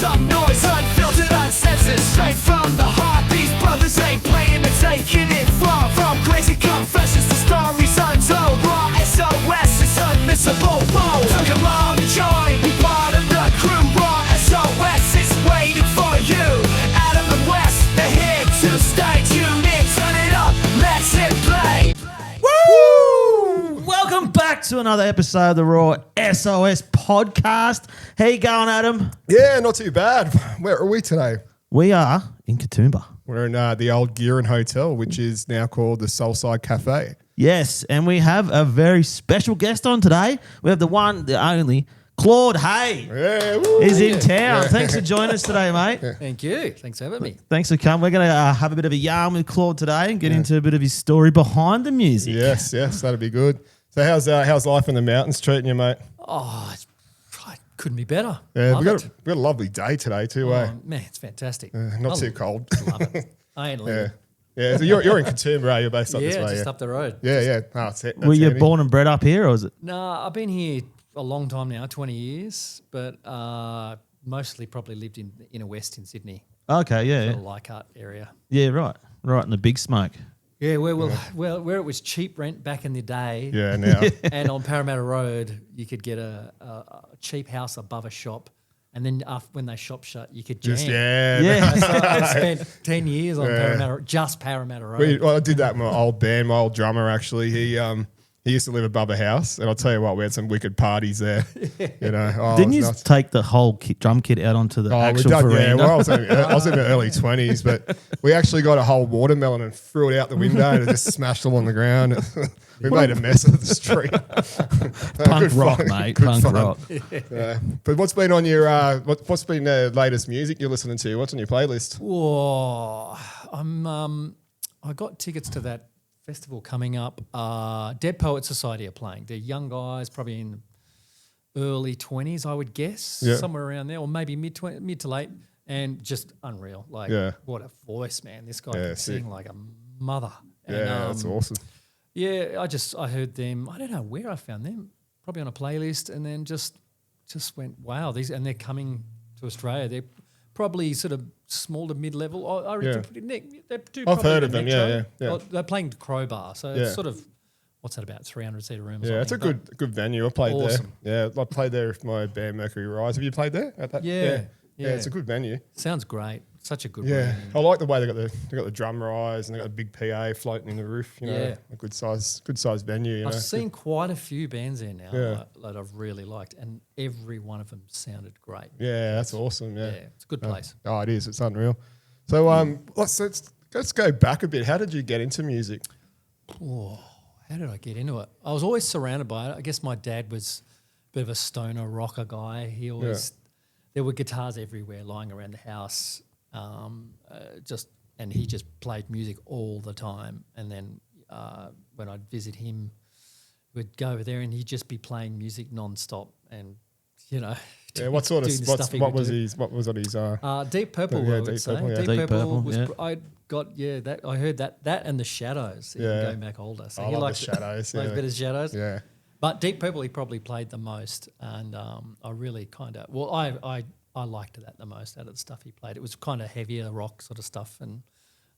some noise, unfiltered, uncensored, straight from the heart. These brothers ain't playing, they're taking it far. From crazy confessions to stories untold, raw SOS is unmissable. Bold, took 'em long to join, be part of the crew. Raw SOS is waiting for you. Adam and West, they're here to stay. Tune in, turn it up, let's hit play. Woo! Welcome back to another episode of the Raw SOS podcast. How you going, Adam? Yeah, not too bad. Where are we today? We are in Katoomba. We're in the old Gearin Hotel, which is now called the Soulside Cafe. Yes, and we have a very special guest on today. We have the one, the only, Claude Hay. Yeah, woo. Is in town. Thanks for joining us today, mate. Thank you. Thanks for having me. Thanks for coming. We're going to have a bit of a yarn with Claude today and get into a bit of his story behind the music. Yes, that'd be good. So how's life in the mountains treating you, mate? Oh, it couldn't be better. Yeah, Love we it. got a lovely day today too, eh? Man, it's fantastic. Not too cold. Love it. I ain't leaving. Yeah. So you're in Katoomba, you're based up Yeah, this way. just up the road. Yeah. Oh, that's Were you handy. born and bred up here, or is it? No, I've been here a long time now, 20 years, but mostly probably lived in the inner west in Sydney, Okay, yeah. the Leichhardt area. Yeah, right. Right in the big smoke. Yeah, where it was cheap rent back in the day. Yeah, now. And on Parramatta Road, you could get a cheap house above a shop, and then when they shop shut, you could jam. Yeah. So I spent 10 years on Parramatta Road. I did that with my old band, my old drummer actually. He used to live above a house, and I'll tell you what, we had some wicked parties there. You know, Didn't it you was nuts. take the whole drum kit out onto the actual veranda? Yeah, well, I was in the early 20s, but we actually got a whole watermelon and threw it out the window and it just smashed all on the ground. We made a mess of the street. Punk Good rock, fun. mate. Good Punk fun. rock. Yeah. But what's been on your what's been the latest music you're listening to? What's on your playlist? Whoa, I got tickets to that festival coming up. Dead Poet Society are playing. They're young guys, probably in early 20s, I would guess, Yeah. somewhere around there, or maybe mid to late, and just unreal. Like, what a voice, man! This guy can sick. sing like a mother. And, Yeah, that's awesome. Yeah, I heard them. I don't know where I found them. Probably on a playlist, and then just went, wow, and they're coming to Australia. They're probably sort of small to mid level. I reckon I've heard of them. Yeah. They're playing Crowbar, so it's sort of what's that about 300 seater room? Or Yeah, it's a something, good venue. I played Awesome. there. Yeah, I played there with my band Mercury Rise. Have you played there? At that? Yeah. Yeah, it's a good venue. Sounds great. Such a good Yeah, room. I like the way they got the drum rise and they got a big PA floating in the roof. You know, Yeah. a good size venue. You know, I've seen quite a few bands there now Yeah. that I've really liked, and every one of them sounded great. Yeah, that's awesome. Yeah, It's a good place. Oh, it is. It's unreal. So, let's go back a bit. How did you get into music? Oh, how did I get into it? I was always surrounded by it. I guess my dad was a bit of a stoner rocker guy. He always there were guitars everywhere lying around the house, and he just played music all the time. And then when I'd visit him, we'd go over there and he'd just be playing music nonstop, and Yeah, what sort of doing the stuff he what would was do. What was on his Deep Purple, Yeah, I would Deep say. Purple, yeah. Deep Deep Purple Purple, was. yeah. I got that. I heard that and the Shadows. Even going back older. So I he love likes the Shadows, like yeah. a bit of Shadows. Yeah. But Deep Purple he probably played the most, and I really kind of I liked that the most out of the stuff he played. It was kind of heavier rock sort of stuff, and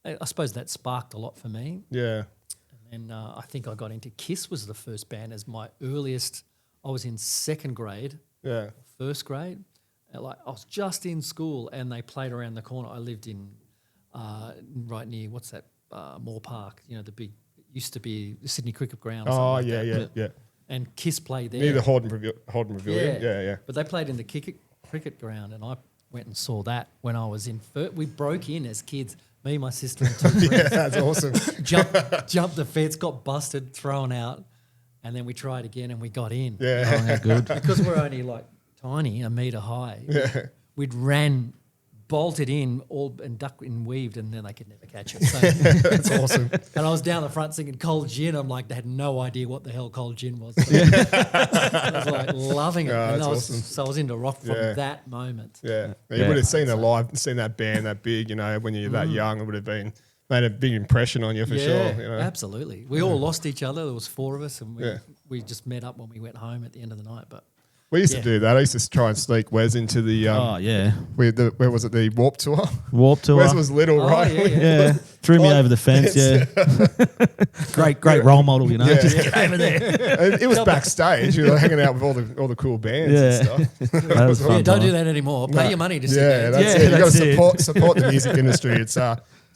I suppose that sparked a lot for me. Yeah. And I think I got into Kiss was the first band as my earliest. I was in second grade. Yeah. First grade, I was just in school, and they played around the corner. I lived in right near what's that Moore Park? You know, the big used to be the Sydney Cricket Ground. Or something like that. Yeah. And Kiss played there. Near the Horden Pavilion. Yeah. But they played in the cricket ground, and I went and saw that when I was in. We broke in as kids. Me, my sister, and two friends. Yeah, that's awesome. jumped the fence, got busted, thrown out, and then we tried again and we got in. Yeah. Oh, how good. Because we're only like tiny, a metre high. Yeah. We'd bolted in and ducked and weaved, and then they could never catch it. So, That's awesome. and I was down the front singing Cold Gin. I'm like, they had no idea what the hell Cold Gin was. So I was like loving it. Yeah, and that's I was, awesome. So I was into rock from that moment. Yeah. You Yeah. would have seen that band that big, you know, when you're that young, it would have made a big impression on you for sure. You know? Absolutely. We all lost each other. There was four of us, and we just met up when we went home at the end of the night. But We used to do that. I used to try and sneak Wes into the Oh yeah, where was it, the Warp Tour? Warp Tour. Wes was little, right? Yeah, threw me over the fence. Yeah, great role model. You know, Yeah. just get over there. It was backstage. We were hanging out with all the cool bands and stuff. That was fun. Don't time. do that anymore. Pay your money to sit Yeah, there. that's Yeah, it. You got that's to it. support the music industry. It's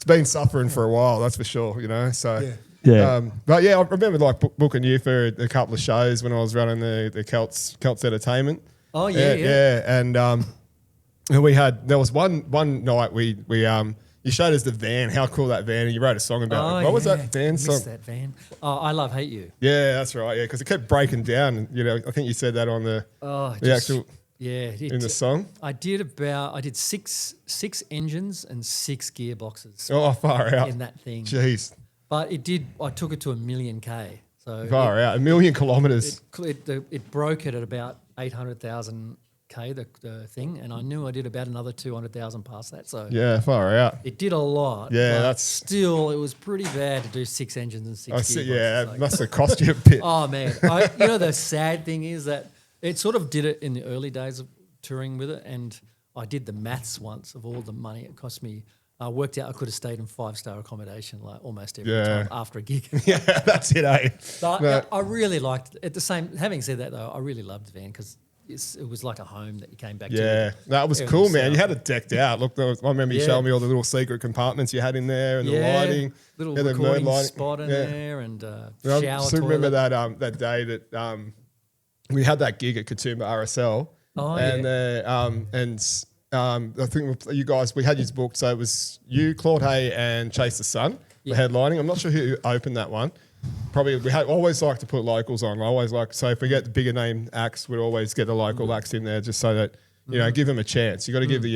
been suffering for a while, that's for sure. You know, so Yeah. but yeah, I remember like booking you for a couple of shows when I was running the Celts Entertainment. Oh, yeah. And there was one night we you showed us the van, how cool that van, and you wrote a song about it. What was that van song? Missed that van. Oh, I Love Hate You. Yeah, that's right. Yeah, because it kept breaking down. And, you know, I think you said that on the actual in the song. I did six engines and 6 gearboxes Oh, far out. in that thing. Jeez, But I took it to 1,000,000 K. So far out. 1,000,000 kilometers. it broke it at about 800,000 K, the thing, and I knew I did about another 200,000 past that. So Yeah, far out. it did a lot. Yeah, but that's- still, it was pretty bad to do 6 engines and 6 I gearboxes. see. Yeah, it Like- must have cost you a bit. Oh man, the sad thing is that it sort of did it in the early days of touring with it, and I did the maths once of all the money it cost me. I worked out I could have stayed in 5-star accommodation like almost every Yeah. time after a gig. Yeah, that's it, eh? But No. I really liked it. At the same, having said that though, I really loved the van because it was like a home that you came back to. Yeah, that was Everything cool, man. set You up. had it decked out. Look, I remember you Yeah. showing me all the little secret compartments you had in there and the lighting, little yeah, the mood recording lighting. spot in Yeah. there, and I shower still remember toilet. that day that we had that gig at Katoomba RSL, Oh, and I think you guys we had you booked, so it was you, Claude Hay, and Chase the Sun, the headlining. I'm not sure who opened that one. Probably we had always like to put locals on. I always like so if we get the bigger name acts, we'd always get the local acts in there just so that you know give them a chance. You got to give the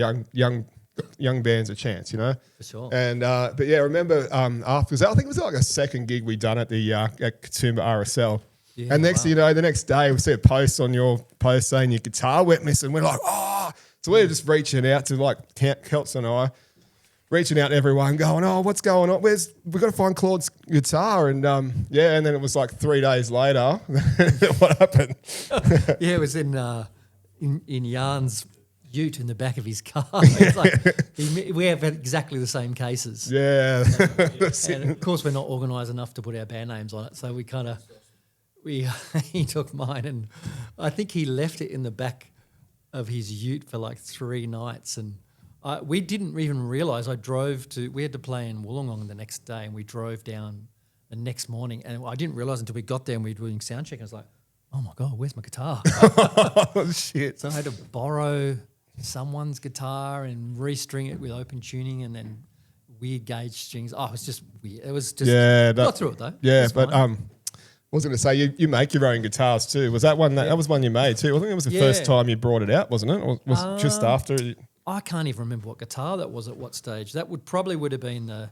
young bands a chance, you know. For sure. And but yeah, I remember afterwards, I think it was like a second gig we done at the at Katoomba RSL. Yeah, And next thing you know, the next day we see a post on your post saying your guitar went missing. We're like, oh, so we're just reaching out to like Celts and I, reaching out to everyone, going, oh, what's going on? We've got to find Claude's guitar, and and then it was like 3 days later, what happened? Yeah, it was in Jan's ute in the back of his car. It's like, we have exactly the same cases. Yeah, And of course, we're not organised enough to put our band names on it, so we kind of he took mine, and I think he left it in the back of his ute for like 3 nights, and we didn't even realise. We had to play in Wollongong the next day, and we drove down the next morning, and I didn't realise until we got there and we were doing sound check. I was like, oh my God, where's my guitar? oh shit. So I had to borrow someone's guitar and restring it with open tuning and then weird gauge strings. Oh, it was just weird. It was just got through it though. Yeah, It's but fine. I was going to say you make your own guitars too. Was that one that was one you made too? I think it was the first time you brought it out, wasn't it? Or was it just after? I can't even remember what guitar that was at what stage. That would have been a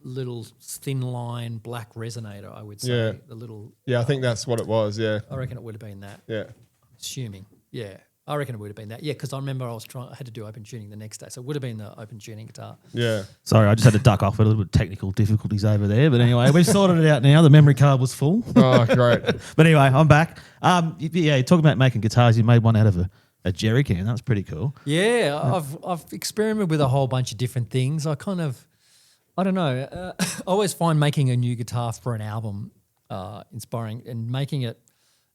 little thin line black resonator, I would say. Yeah. The little. Yeah, I think that's what it was. Yeah, I reckon it would have been that. yeah. Assuming, yeah. I reckon it would have been that. Yeah, because I remember I had to do open tuning the next day, so it would have been the open tuning guitar. Yeah. Sorry, I just had to duck off a little bit of technical difficulties over there. But anyway, we've sorted it out now. The memory card was full. Oh, great. But anyway, I'm back. Yeah, talking about making guitars, you made one out of a jerry can. That was pretty cool. Yeah, I've experimented with a whole bunch of different things. I don't know. I always find making a new guitar for an album inspiring and making it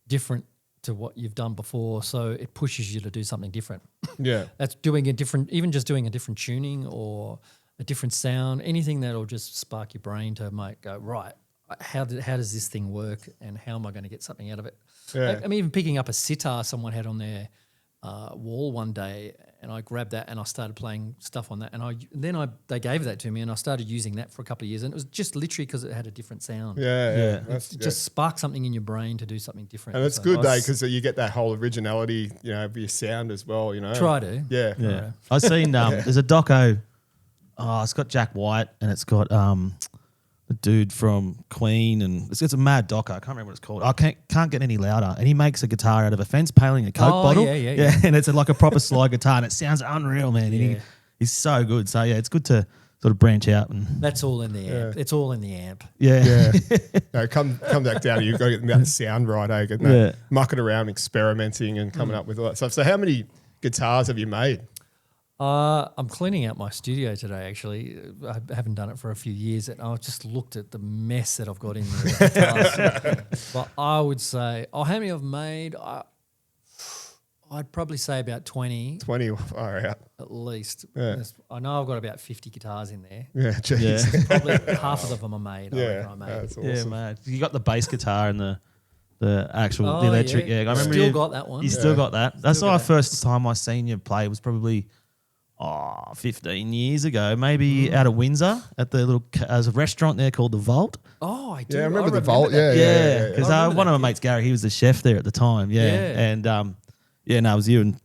different to what you've done before, so it pushes you to do something different. Yeah. That's doing even just doing a different tuning or a different sound, anything that'll just spark your brain to go, right, how does this thing work and how am I going to get something out of it? Yeah. I'm even picking up a sitar someone had on their wall one day, and I grabbed that and I started playing stuff on that, and they gave that to me and I started using that for a couple of years, and it was just literally because it had a different sound. Yeah. It just sparked something in your brain to do something different. And it's So good I though was- because you get that whole originality, you know, of your sound as well. You know. Try to. Yeah. Yeah. I've seen there's a doco. Oh, it's got Jack White and it's got the dude from Queen, and it's a mad doco. I can't remember what it's called. I can't get any louder. And he makes a guitar out of a fence paling a Coke bottle. Yeah. And it's like a proper slide guitar, and it sounds unreal, man. And Yeah. he's so good. So yeah, it's good to sort of branch out and That's all in the amp. It's all in the amp. yeah. No, come back down. You've got to get that sound right, eh? Getting that, mucking around, experimenting, and coming up with all that stuff. So, how many guitars have you made? I'm cleaning out my studio today, actually. I haven't done it for a few years, and I just looked at the mess that I've got in there. With guitars. But I would say, how many I've made? I'd probably say about 20. 20, far out. At least. Yeah. I know I've got about 50 guitars in there. Yeah, jeez. Yeah. Probably half of them are made. I reckon I made. That's awesome. Yeah, mate. You got the bass guitar and the actual Oh, the electric. yeah. Yeah, I remember Still got that one. You still got that. That's Still the got that. first time I seen you play was probably 15 years ago, maybe out of Windsor at the little there's a restaurant there called the Vault. Oh, I do. Yeah, I remember the Vault. that. Yeah. Because I remember one of that, my mates, Gary, he was the chef there at the time. Yeah, Yeah. and no, it was you and.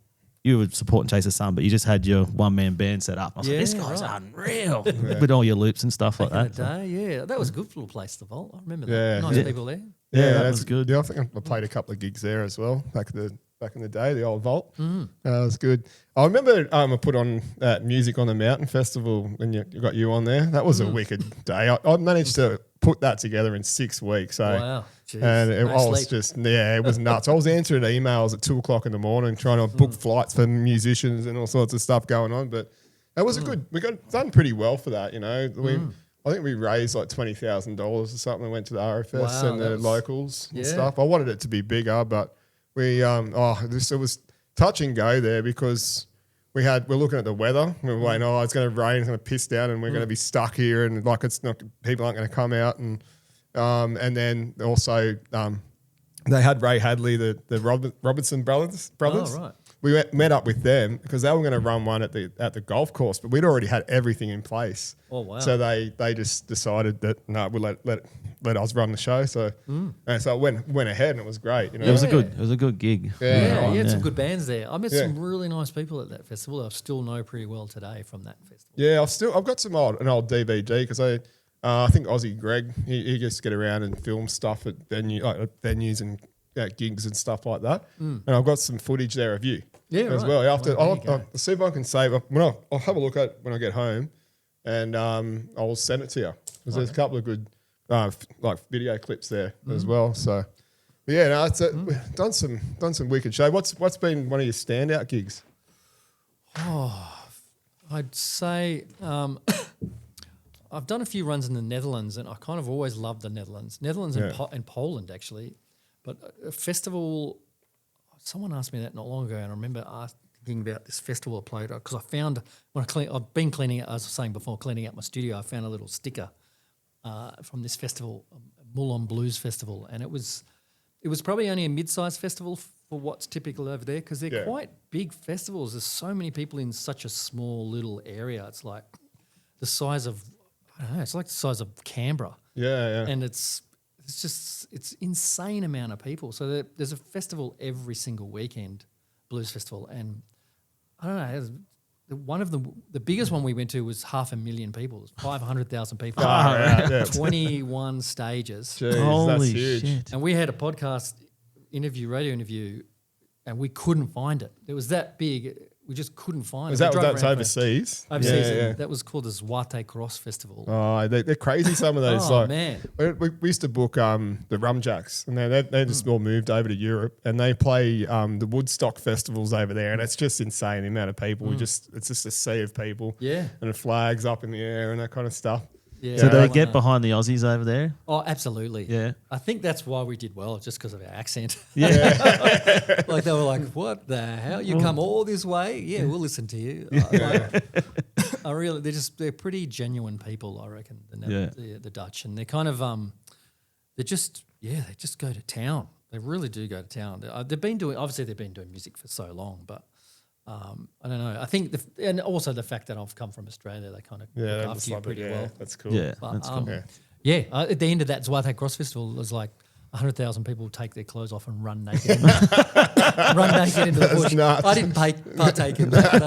You were supporting Chase the Sun, but you just had your one-man band set up. I was like, this Yeah, guy's right. unreal with all your loops and stuff like Back in that. the day, yeah. That was a good little place, the Vault. I remember that. Yeah. Nice Yeah. people there. Yeah, that that's was good. Yeah, I think I played a couple of gigs there as well back in the day, the old Vault. That was good. I remember I put on Music on the Mountain Festival when you got you on there. That was a wicked day. I managed to put that together in 6 weeks. So, Wow. Jeez. and No I was sleep. just, it was nuts. I was answering emails at 2:00 in the morning trying to book flights for musicians and all sorts of stuff going on. But that was we got done pretty well for that, you know. I think we raised like $20,000 or something. Went to the RFS Wow, and that the was- locals and yeah. stuff. I wanted it to be bigger, but it was touch and go there because we're looking at the weather. We're waiting, it's going to rain, it's going to piss down, and we're going to be stuck here, and like it's not, people aren't going to come out, and then also they had Ray Hadley, the Robertson brothers. Oh, right. We met up with them because they were going to run one at the golf course, but we'd already had everything in place. Oh, wow. So they just decided that no, we'll let us run the show. So and so it went ahead, and it was great. You know, It was a good gig. Yeah, you had Yeah. some good bands there. I met Yeah. some really nice people at that festival. I still know pretty well today from that festival. Yeah, I've got an old DVD because I think Aussie Greg he just get around and film stuff at venues and gigs and stuff like that. And I've got some footage there of you as right. well. After Well, there you I'll go. see if I can save it. I'll have a look at it when I get home, and I'll send it to you because there's a couple of good like video clips there as well. So. But yeah, no, we've done some wicked show. What's been one of your standout gigs? I'd say I've done a few runs in the Netherlands, and I kind of always loved the Netherlands. Netherlands and Poland, actually. But a festival, someone asked me that not long ago, and I remember thinking about this festival I played because I found I've been cleaning it, as I was saying before, cleaning out my studio. I found a little sticker from this festival, Moulin Blues Festival, and it was probably only a mid-sized festival for what's typical over there because they're quite big festivals. There's so many people in such a small little area. It's like the size of, I don't know, it's like the size of Canberra. Yeah. And it's insane amount of people. So there's a festival every single weekend, blues festival. And I don't know, one of the biggest one we went to was 500,000 people. It was 500,000 people. Yeah. 21 stages. Jeez, that's Holy huge. shit. And we had a podcast radio interview, and we couldn't find it. It was that big. We just couldn't find Is it. that We drove that's around overseas? Overseas. Yeah. And that was called the Zwarte Cross Festival. Oh, they're crazy. Some of those. Oh, like, man. We used to book the Rumjacks, and they just all moved over to Europe, and they play the Woodstock festivals over there, and it's just insane the amount of people. It's just a sea of people. Yeah. And the flags up in the air and that kind of stuff. Yeah. So do they I get know. behind the Aussies over there? Oh, absolutely. Yeah. I think that's why we did well, just because of our accent. Yeah. Like they were like, "What the hell? You come all this way? Yeah, we'll listen to you." They're pretty genuine people, I reckon. The Dutch, and they're kind of they just go to town. They really do go to town. They've been doing music for so long, but I don't know. I think and also the fact that I've come from Australia, they kind of look after you pretty well. That's cool. Yeah. But, That's cool. at the end of that Zwarte Cross Festival, it was like 100,000 people take their clothes off and run naked into the bush. nuts. I didn't partake in that. No.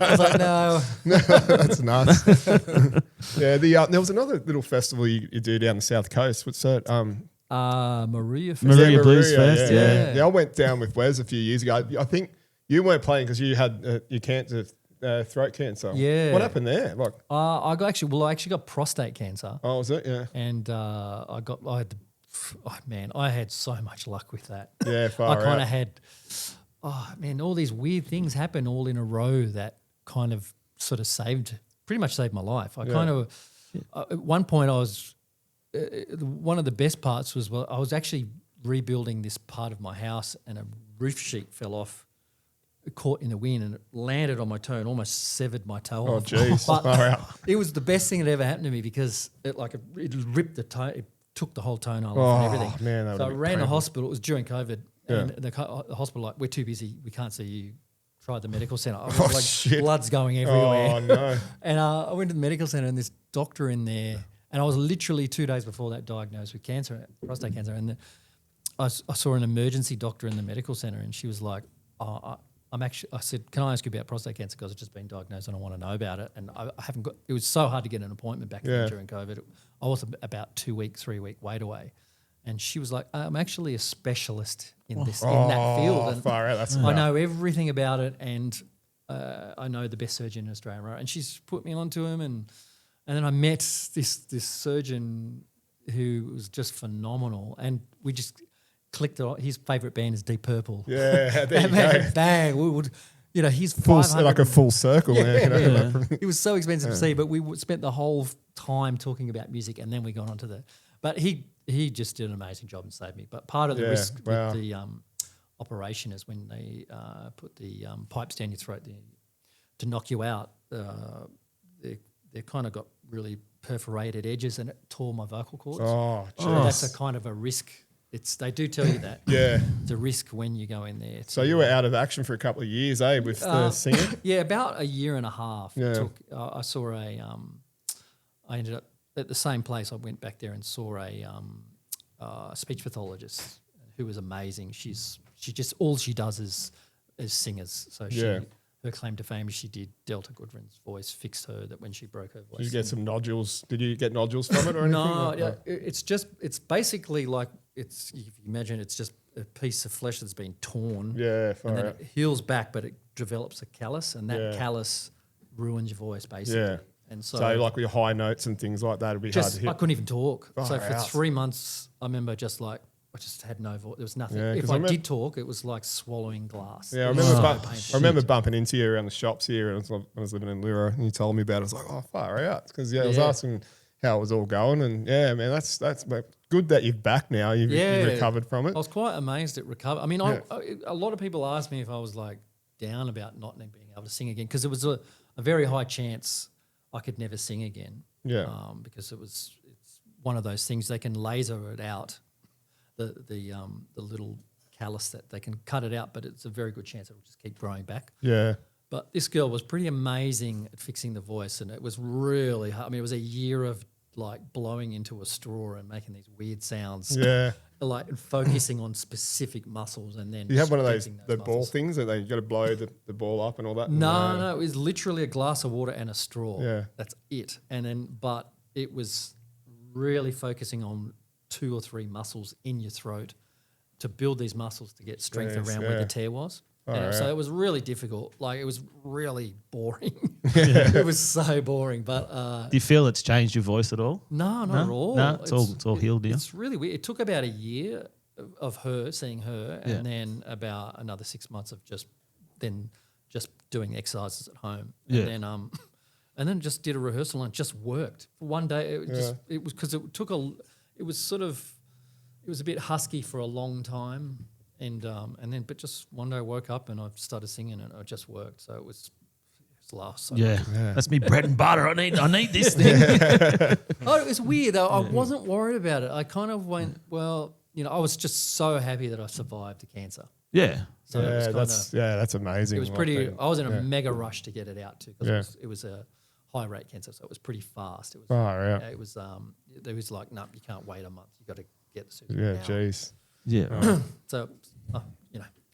I was like, no. That's nuts. There was another little festival you do down the south coast. What's that? Maria Festival. Maria Blues Fest, yeah. I went down with Wes a few years ago. I think you weren't playing because you had you can't throat cancer. Yeah. What happened there? Like, I actually got prostate cancer, oh, was it? Yeah. and I had so much luck with that. Yeah, I far kind out. of had, all these weird things happen all in a row that kind of sort of pretty much saved my life. I kind of, at one point I was, one of the best parts was, I was actually rebuilding this part of my house and a roof sheet fell off, caught in the wind, and it landed on my toe and almost severed my toe Oh, off. jeez. But Far out. it was the best thing that ever happened to me because it ripped the toe, it took the whole toenail off and everything. Man, that so I would've been ran to painful. hospital. It was during COVID, and the hospital like, we're too busy, we can't see you. Tried the medical centre. I was shit. blood's going everywhere. Oh, no. And I went to the medical centre, and this doctor in there, and I was literally 2 days before that diagnosed with cancer, prostate cancer, and I saw an emergency doctor in the medical centre, and she was like, I said, can I ask you about prostate cancer, because I've just been diagnosed and I want to know about it. And I haven't got, it was so hard to get an appointment back then during COVID. I was about 3 week wait away. And she was like, I'm actually a specialist in that field. And far out. That's I know everything about it, and I know the best surgeon in Australia. Right? And she's put me onto him, and then I met this surgeon who was just phenomenal, and we just clicked. His favourite band is Deep Purple. Yeah, there you go. Bang! We would, he's Full, 500 like a full circle. Yeah. It was so expensive to see, but we spent the whole time talking about music, and then we got onto but he just did an amazing job and saved me. But part of the risk with the operation is when they put the pipes down your throat to knock you out. They kind of got really perforated edges, and it tore my vocal cords. Oh, So that's a kind of a risk. They do tell you that. Yeah. It's a risk when you go in there. So you were out of action for a couple of years, with the singing? Yeah, about a year and a half. Yeah. I saw I ended up at the same place. I went back there and saw a speech pathologist who was amazing. She just, all she does is singers. So her claim to fame is she did Delta Goodwin's voice, fixed her that when she broke her voice. Did you get some nodules? Did you get nodules from it or anything? No, it's basically like, if you imagine it's just a piece of flesh that's been torn. Yeah, And far then out. it heals back, but it develops a callus, and that callus ruins your voice basically. Yeah. And so like with your high notes and things like that, it'd be hard to I hit. couldn't even talk. So Far for out. 3 months, I remember I just had no voice. There was nothing. Yeah, if 'cause I I remember- did talk, it was like swallowing glass. Yeah, I It was remember, so painful. I remember bumping into you around the shops here, and I was living in Lura, and you told me about it. I was like, oh, far out. Because, I was asking how it was all going, and man, that's good that you're back now. You've recovered from it. I was quite amazed at recovery. I mean, a lot of people asked me if I was like down about not being able to sing again, because it was a very high chance I could never sing again. Yeah. Because it's one of those things, they can laser it out, the little callus, that they can cut it out, but it's a very good chance it will just keep growing back. Yeah. But this girl was pretty amazing at fixing the voice, and it was really hard. I mean, it was a year of like blowing into a straw and making these weird sounds. Yeah. Like focusing on specific muscles, and then You have one of those, stretching the those ball muscles. things that you got to blow the ball up and all that? No, it was literally a glass of water and a straw. Yeah. That's it. But it was really focusing on 2 or 3 muscles in your throat to build these muscles to get strength Yes, around where the tear was. So it was really difficult. Like, it was really boring. It was so boring. But Do you feel it's changed your voice at all? no, not at all. No, it's all healed now. It's really weird. It took about a year of seeing her, and then about another 6 months of just doing exercises at home. Yeah. And then just did a rehearsal, and it just worked. For one day, it was because it was a bit husky for a long time, but just one day I woke up and I started singing, and it just worked. So it was last. So Yeah. That's me bread and butter. I need this thing. Oh, it was weird though. I wasn't worried about it. I kind of went, well, I was just so happy that I survived the cancer. Yeah. So it was that's amazing. it was pretty. I was in a mega rush to get it out too, because it was a high rate cancer, so it was pretty fast. It was. It was. There was like, no, you can't wait a month. You got to get the surgery now. Jeez. Yeah. So,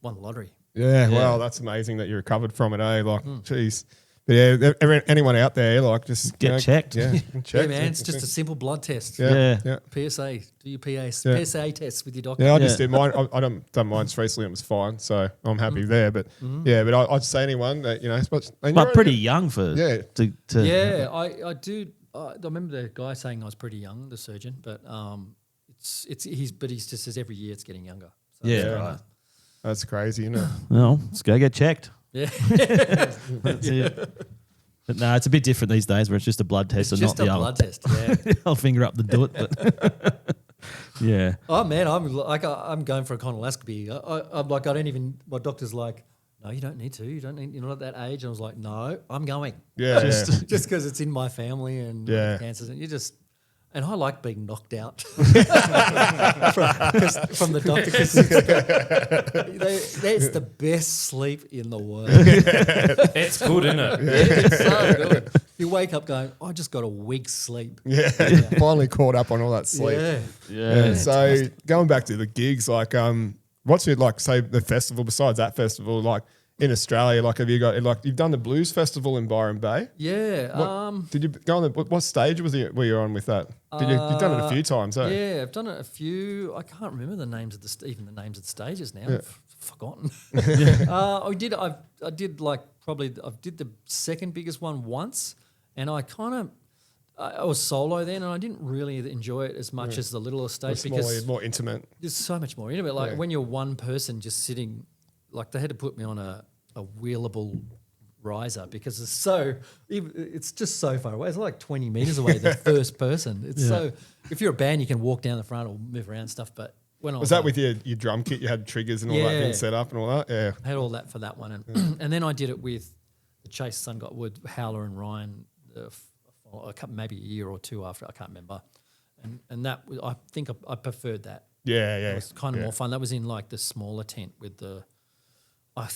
won the lottery. Yeah, well, that's amazing that you recovered from it, eh? Like, geez. But yeah, anyone out there, like just Get checked. Yeah, checked. Yeah, man, it's just a simple blood test. Yeah. PSA, do your Yeah. PSA tests with your doctor. Yeah, I just did mine. I done mine recently. It was fine, so I'm happy there. But yeah, but I'd say anyone that But pretty young for Yeah. to Yeah, I do. I remember the guy saying I was pretty young, the surgeon, but he's just says every year it's getting younger. So yeah, Yeah. right. That's crazy, isn't it? Well, let's go get checked. yeah. That's it. But no, it's a bit different these days where it's just a blood test and Just not a the blood test. Yeah. I'll finger up the do it, but yeah. Oh man, I'm going for a colonoscopy. I'm like, I don't even. My doctor's like, no, you don't need to. You're not at that age. And I was like, no, I'm going. Yeah, just because it's in my family and Yeah. cancers, and and I like being knocked out from the doctor because that's the best sleep in the world. It's good, isn't it? It's so good. You wake up going, I just got a week's sleep. yeah. Finally caught up on all that sleep. Yeah. Yeah. So going back to the gigs, like, what's your like? Say the festival. Besides that festival, like in Australia, like have you got like you've done the blues festival in Byron Bay? Yeah. Did you go on what stage were you on with that? You've done it a few times, eh? Yeah, I've done it a few. I can't remember the names of even the names of the stages now. I've forgotten. I did the second biggest one once, and I was solo then, and I didn't really enjoy it as much as the little stage It's because more intimate. it's so much more intimate. Like when you're one person just sitting, like they had to put me on a wheelable riser because it's just so far away. It's like 20 meters away. The first person. It's so. If you're a band, you can walk down the front or move around and stuff. But when Was that with your drum kit? You had triggers and all that thing set up and all that. Yeah. I had all that for that one, and and then I did it with the Chase Sun Got Wood, Howler and Ryan, maybe a year or two after. I can't remember, and that I think I preferred that. Yeah. It was kind of more fun. That was in like the smaller tent with the. I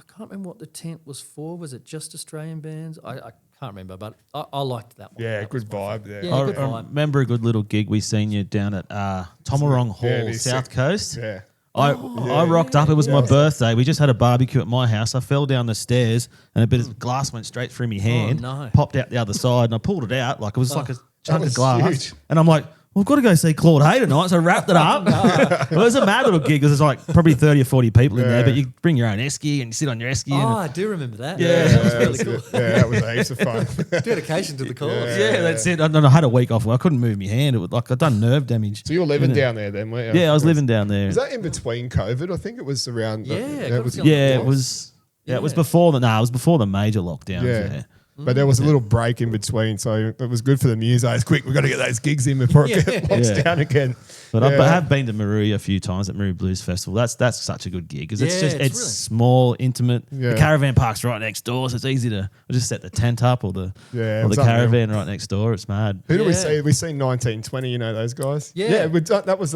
can't remember what the tent was for. Was it just Australian bands? I can't remember, but I liked that one. Yeah, That good was more vibe fun. there. Yeah, good I vibe. remember a good little gig we seen you down at Tomarong Hall, the South sick- Coast. Yeah. I rocked up. It was my birthday. We just had a barbecue at my house. I fell down the stairs and a bit of glass went straight through my hand. no. Popped out the other side and I pulled it out like it was like a chunk of was glass. huge. And I'm like, well, I've got to go see Claude Hay tonight. So I wrapped it up. It was a mad little gig because there's like probably 30 or 40 people in there, but you bring your own esky and you sit on your esky. Oh, and I do remember that. Yeah. That was really cool. Yeah, that was heaps of fun. Dedication to the cause. yeah, that's it. I had a week off. I couldn't move my hand. It was like I'd done nerve damage. So you were living down there then, weren't you? Yeah, I was living down there. Was that in between COVID? I think it was around. Yeah, it was. It was. Yeah, it was before the. No, it was before the major lockdowns. Yeah. But there was a little break in between, so it was good for the musos. Quick, we've got to get those gigs in before it gets locked down again. But Yeah. I have been to Marie a few times at Marie Blues Festival. That's such a good gig because it's Yeah, just it's it's really- small, intimate. Yeah. The caravan park's right next door, so it's easy to just set the tent up or the Yeah, it or was the unreal. caravan right next door. It's mad. Who do we Yeah. see? We seen 1920. You know those guys. Yeah. that was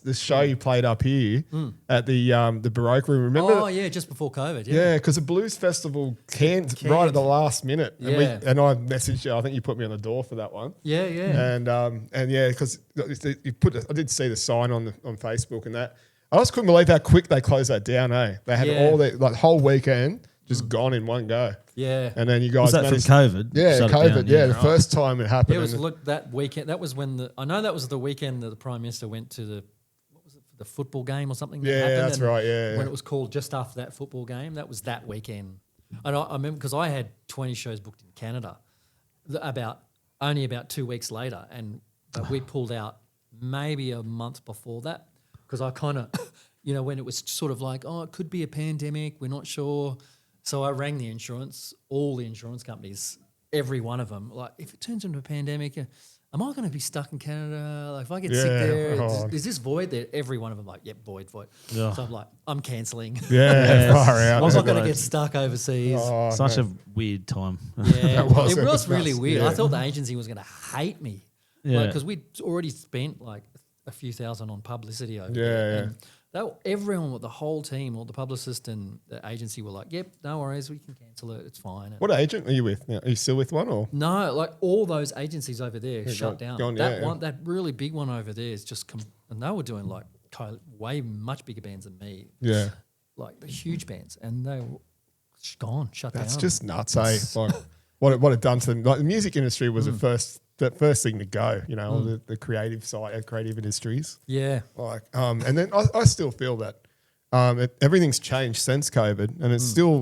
the show you played up here at the Baroque Room. Remember? Oh, yeah, just before COVID. Yeah. Yeah, because the Blues Festival canned right at the last minute, and, Yeah. and I messaged you. I think you put me on the door for that one. Yeah, yeah. And yeah, because you put. I did see the sign on Facebook and that. I just couldn't believe how quick they closed that down. They had Yeah. all the whole weekend just gone in one go. Yeah. And then you guys Was that from managed. COVID? Yeah, Shut it COVID. down, Yeah, the first time it happened. It was and that weekend. That was when I know that was the weekend that the Prime Minister went to the football game or something. Yeah, that happened, that's and right, yeah, when yeah. it was called just after that football game, that was that weekend. And I remember because I had 20 shows booked in Canada, only about 2 weeks later, and we pulled out maybe a month before that because I kind of, when it was sort of like, oh, it could be a pandemic, we're not sure. So I rang all the insurance companies, every one of them, like, if it turns into a pandemic, am I going to be stuck in Canada? Like, if I get sick Yeah. there, Oh. is this void there? Every one of them like, yep, void. Yeah. So I'm like, I'm cancelling. yeah, far out. I'm not going to get stuck overseas. Oh, Such no. a weird time. Yeah, was- it it was was really nuts. weird. Yeah. I thought the agency was going to hate me. Yeah. Because we'd already spent like a few thousand on publicity over Yeah, there. yeah. And everyone, the whole team, all the publicist and the agency were like, yep, no worries, we can cancel it, it's fine. And What agent are you with now? Are you still with one or? no, like all those agencies over there shut down. gone, that yeah, one, that really big one over there is just, and they were doing like way much bigger bands than me. Yeah. Like the huge bands, and they were It's gone, shut That's down. just nuts, eh? Like what it done to them. Like the music industry was the first thing to go. You know, the creative side, creative industries. Yeah. Like, and then I still feel that everything's changed since COVID, and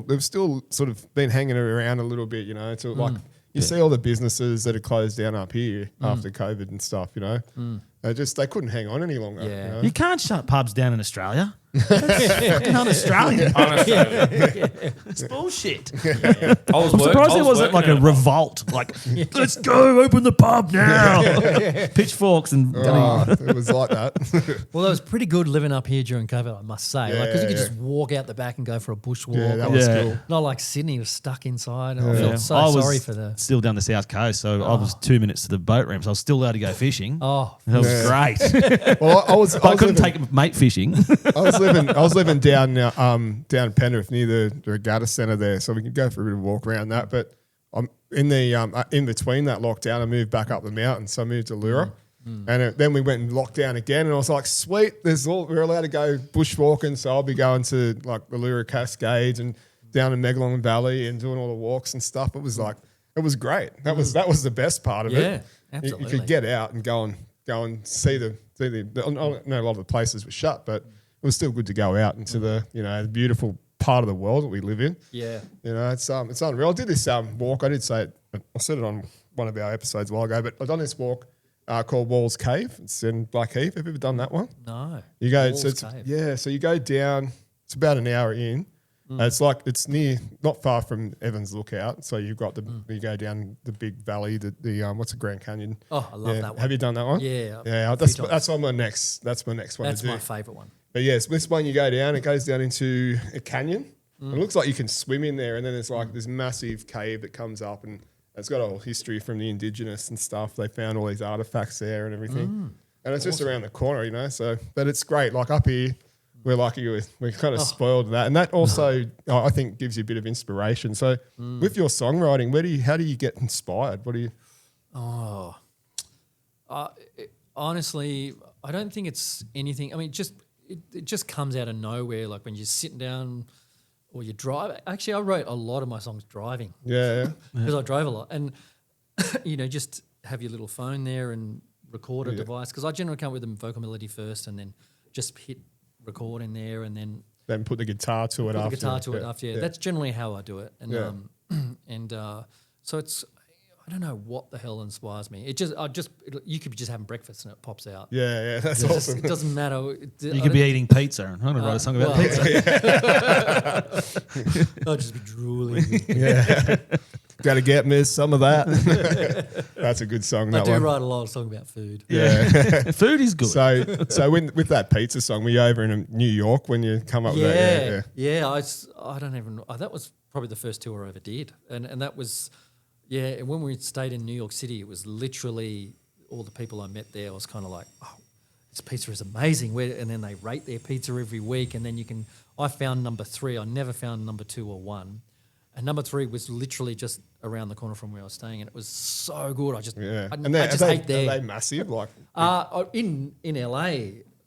they've still sort of been hanging around a little bit. You know, to like you see all the businesses that are closed down up here after COVID and stuff. You know, they couldn't hang on any longer. Yeah. You know? You can't shut pubs down in Australia. That's fucking un-Australian. It's bullshit. I was I'm surprised there wasn't like a revolt. Like, let's go, open the pub now. Pitchforks and It was like that. Well, it was pretty good living up here during COVID, I must say. Like, because you could Yeah. just walk out the back and go for a bushwalk. Yeah, that was Yeah. cool. Not like Sydney was stuck inside. And I Yeah. felt so I was sorry for the. still down the south coast, so I was 2 minutes to the boat ramp, so I was still allowed to go fishing. Oh, That was great. Well, But I couldn't take mate fishing. I was living down down Penrith near the regatta centre there, so we could go for a bit of a walk around that. But in the in between that lockdown, I moved back up the mountain, so I moved to Lura, and then we went and locked down again. And I was like, sweet, we're allowed to go bushwalking, so I'll be going to like the Lura Cascades and down in Megalong Valley and doing all the walks and stuff. It was great. That was the best part of Yeah, it. You absolutely. could get out and go and see the. I know a lot of the places were shut, but it was still good to go out into the the beautiful part of the world that we live in. yeah. You know, it's unreal. I did this walk. I did say it. I said it on one of our episodes a while ago, but I've done this walk called Walls Cave. It's in Blackheath. Have you ever done that one? No. You go, Walls so it's, Cave. yeah. So you go down. It's about an hour in. It's near, not far from Evans Lookout. So you've got you go down the big valley. The what's the Grand Canyon? Oh, I love that one. Have you done that one? Yeah, Yeah. a That's few times. my next. That's my next one That's to do. my favourite one. But yes, this one you go down, it goes down into a canyon. It looks like you can swim in there, and then there's like this massive cave that comes up, and it's got a whole history from the indigenous and stuff. They found all these artifacts there and everything, and it's just around the corner, you know. So, but it's great. Like up here, we're lucky we're kind of spoiled with that, and that also I think gives you a bit of inspiration. So, with your songwriting, how do you get inspired? What do you? Honestly, I don't think it's anything. I mean, it just comes out of nowhere. Like when you're sitting down or you drive. Actually, I wrote a lot of my songs driving Yeah, because I drove a lot. And, just have your little phone there and record a device. Because I generally come up with a vocal melody first and then just hit record in there and then then put the guitar to it put after. the guitar to it after. Yeah, that's generally how I do it. And Yeah. so it's. I don't know what the hell inspires me. You could be just having breakfast and it pops out. Yeah, that's It awesome. doesn't matter. You could be eating pizza. I'm going to write a song about pizza. I'll just be drooling. Got to get me some of that. That's a good song. I That do one. write a lot of songs about food. Yeah. Food is good. So with that pizza song, were you over in New York when you come up with that? Yeah. I don't even know. That was probably the first tour I ever did. And that was, and when we stayed in New York City, it was literally all the people I met there. I was kind of like, oh, this pizza is amazing. And then they rate their pizza every week. And then I found number 3. I never found number 2 or 1. And number 3 was literally just around the corner from where I was staying. And it was so good. I just ate there. Are they massive? Like In LA,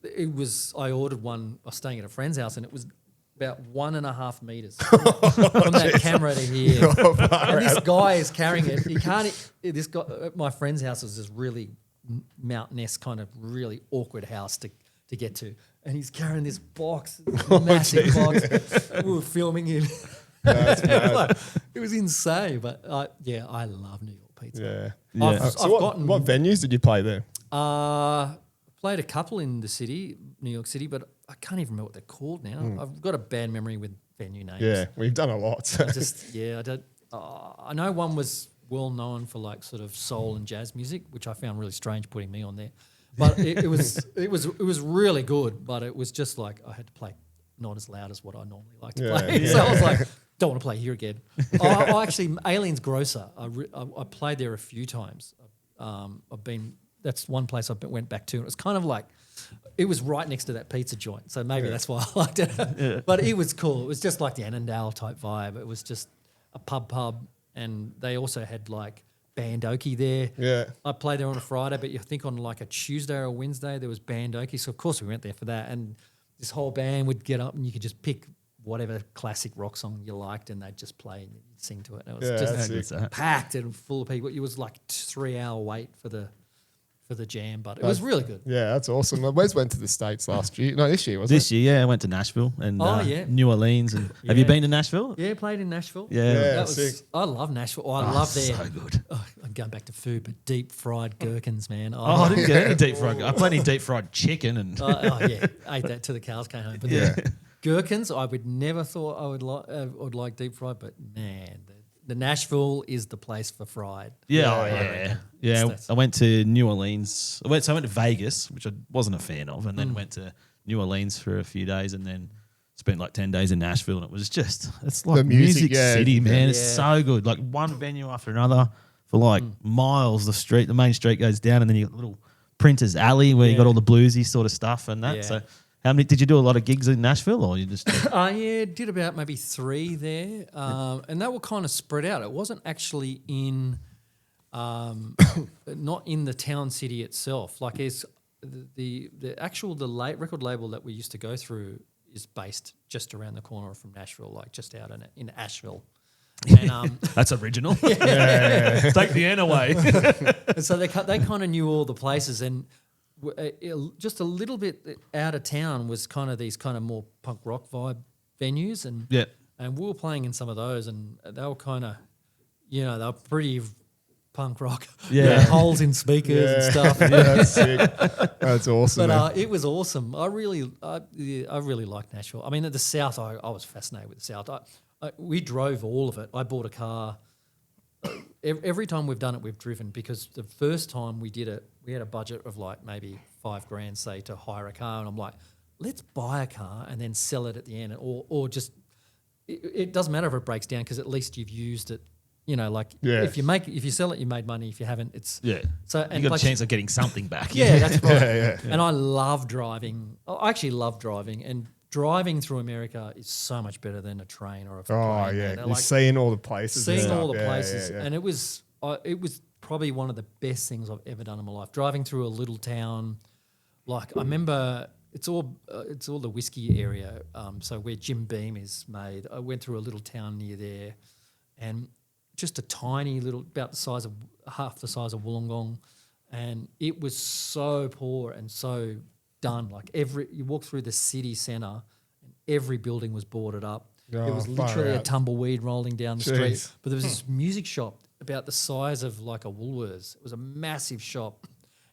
it was. I ordered one. I was staying at a friend's house, and it was about 1.5 meters from that camera to here. And this guy is carrying it. He can't. This guy at my friend's house is this really mountainous kind of really awkward house to get to, and he's carrying this box, massive box. We were filming him. That's mad. It was insane, but I love New York pizza. Yeah. I've So gotten what venues did you play there? played a couple in the city, New York City, but I can't even remember what they're called now. I've got a bad memory with venue names. Yeah, we've done a lot. So. I don't. I know one was well known for like sort of soul and jazz music, which I found really strange putting me on there. But it was really good. But it was just like I had to play not as loud as what I normally like to play. Yeah. So I was like, don't want to play here again. I actually, Alien's Grocer. I played there a few times. That's one place I went back to. And it was kind of like, it was right next to that pizza joint. So maybe that's why I liked it. Yeah. But it was cool. It was just like the Annandale type vibe. It was just a pub. And they also had like bandoki there. Yeah. I played there on a Friday, but you think on like a Tuesday or a Wednesday there was bandoki. So of course we went there for that. And this whole band would get up and you could just pick whatever classic rock song you liked, and they'd just play and you'd sing to it. And it was Yeah, just that's sick. packed and full of people. It was like 3-hour wait for the jam, but it was really good. Yeah, that's awesome. Wes went to the States last year. No, this year, wasn't This year, yeah, I went to Nashville and yeah. New Orleans. And have you Yeah. been to Nashville? Yeah, played in Nashville. Yeah. Yeah. That was, sick. I love Nashville. I love their. So good. Oh, I'm going back to food, but deep fried gherkins, man. Oh, I didn't get any deep fried. I plenty deep fried chicken and Yeah, ate that till the cows came home. But the gherkins, I would never thought I would like deep fried, but man, the Nashville is the place for fried. yeah. That's- I went to New Orleans. I went to Vegas, which I wasn't a fan of, and then went to New Orleans for a few days, and then spent like 10 days in Nashville, and it was just it's like The music, music yeah. city, man. Yeah. It's so good. Like one venue after another for like miles. The main street goes down, and then you got a little Printer's Alley where you got Yeah. all the bluesy sort of stuff and that. Yeah. So, how many did you do? A lot of gigs in Nashville, or you just? Yeah, did about maybe 3 there, and they were kind of spread out. It wasn't actually in, not in the town city itself. Like it's the record label that we used to go through is based just around the corner from Nashville, like just out in Asheville. And, That's original. Take the N away. and so they kind of knew all the places, and just a little bit out of town was kind of these kind of more punk rock vibe venues, and Yeah. and we were playing in some of those, and they were kind of, they were pretty punk rock, Yeah. holes in speakers and stuff. Yeah, that's sick. That's awesome. man. But it was awesome. I really liked Nashville. I mean, at the South, I was fascinated with the South. We drove all of it. I bought a car. Every time we've done it, we've driven, because the first time we did it, we had a budget of like maybe $5,000, say, to hire a car, and I'm like, let's buy a car and then sell it at the end, or just it doesn't matter if it breaks down, because at least you've used it. If you sell it, you made money. If you haven't, it's Yeah. So You and got like, a chance of getting something back. yeah, that's right. Yeah. And I love driving. I actually love driving, and driving through America is so much better than a train or a Oh, plane. yeah. man. You're Like, seeing all the places. and seeing stuff. all the Yeah, places, yeah, yeah. and it was probably one of the best things I've ever done in my life. Driving through a little town, like I remember, it's all the whiskey area. So where Jim Beam is made, I went through a little town near there, and just a tiny little, about the size of half the size of Wollongong, and it was so poor and so done. Like you walk through the city centre, and every building was boarded up. Oh, There was far literally a out. tumbleweed rolling down the street. Jeez. But there was this music shop about the size of like a Woolworths. It was a massive shop,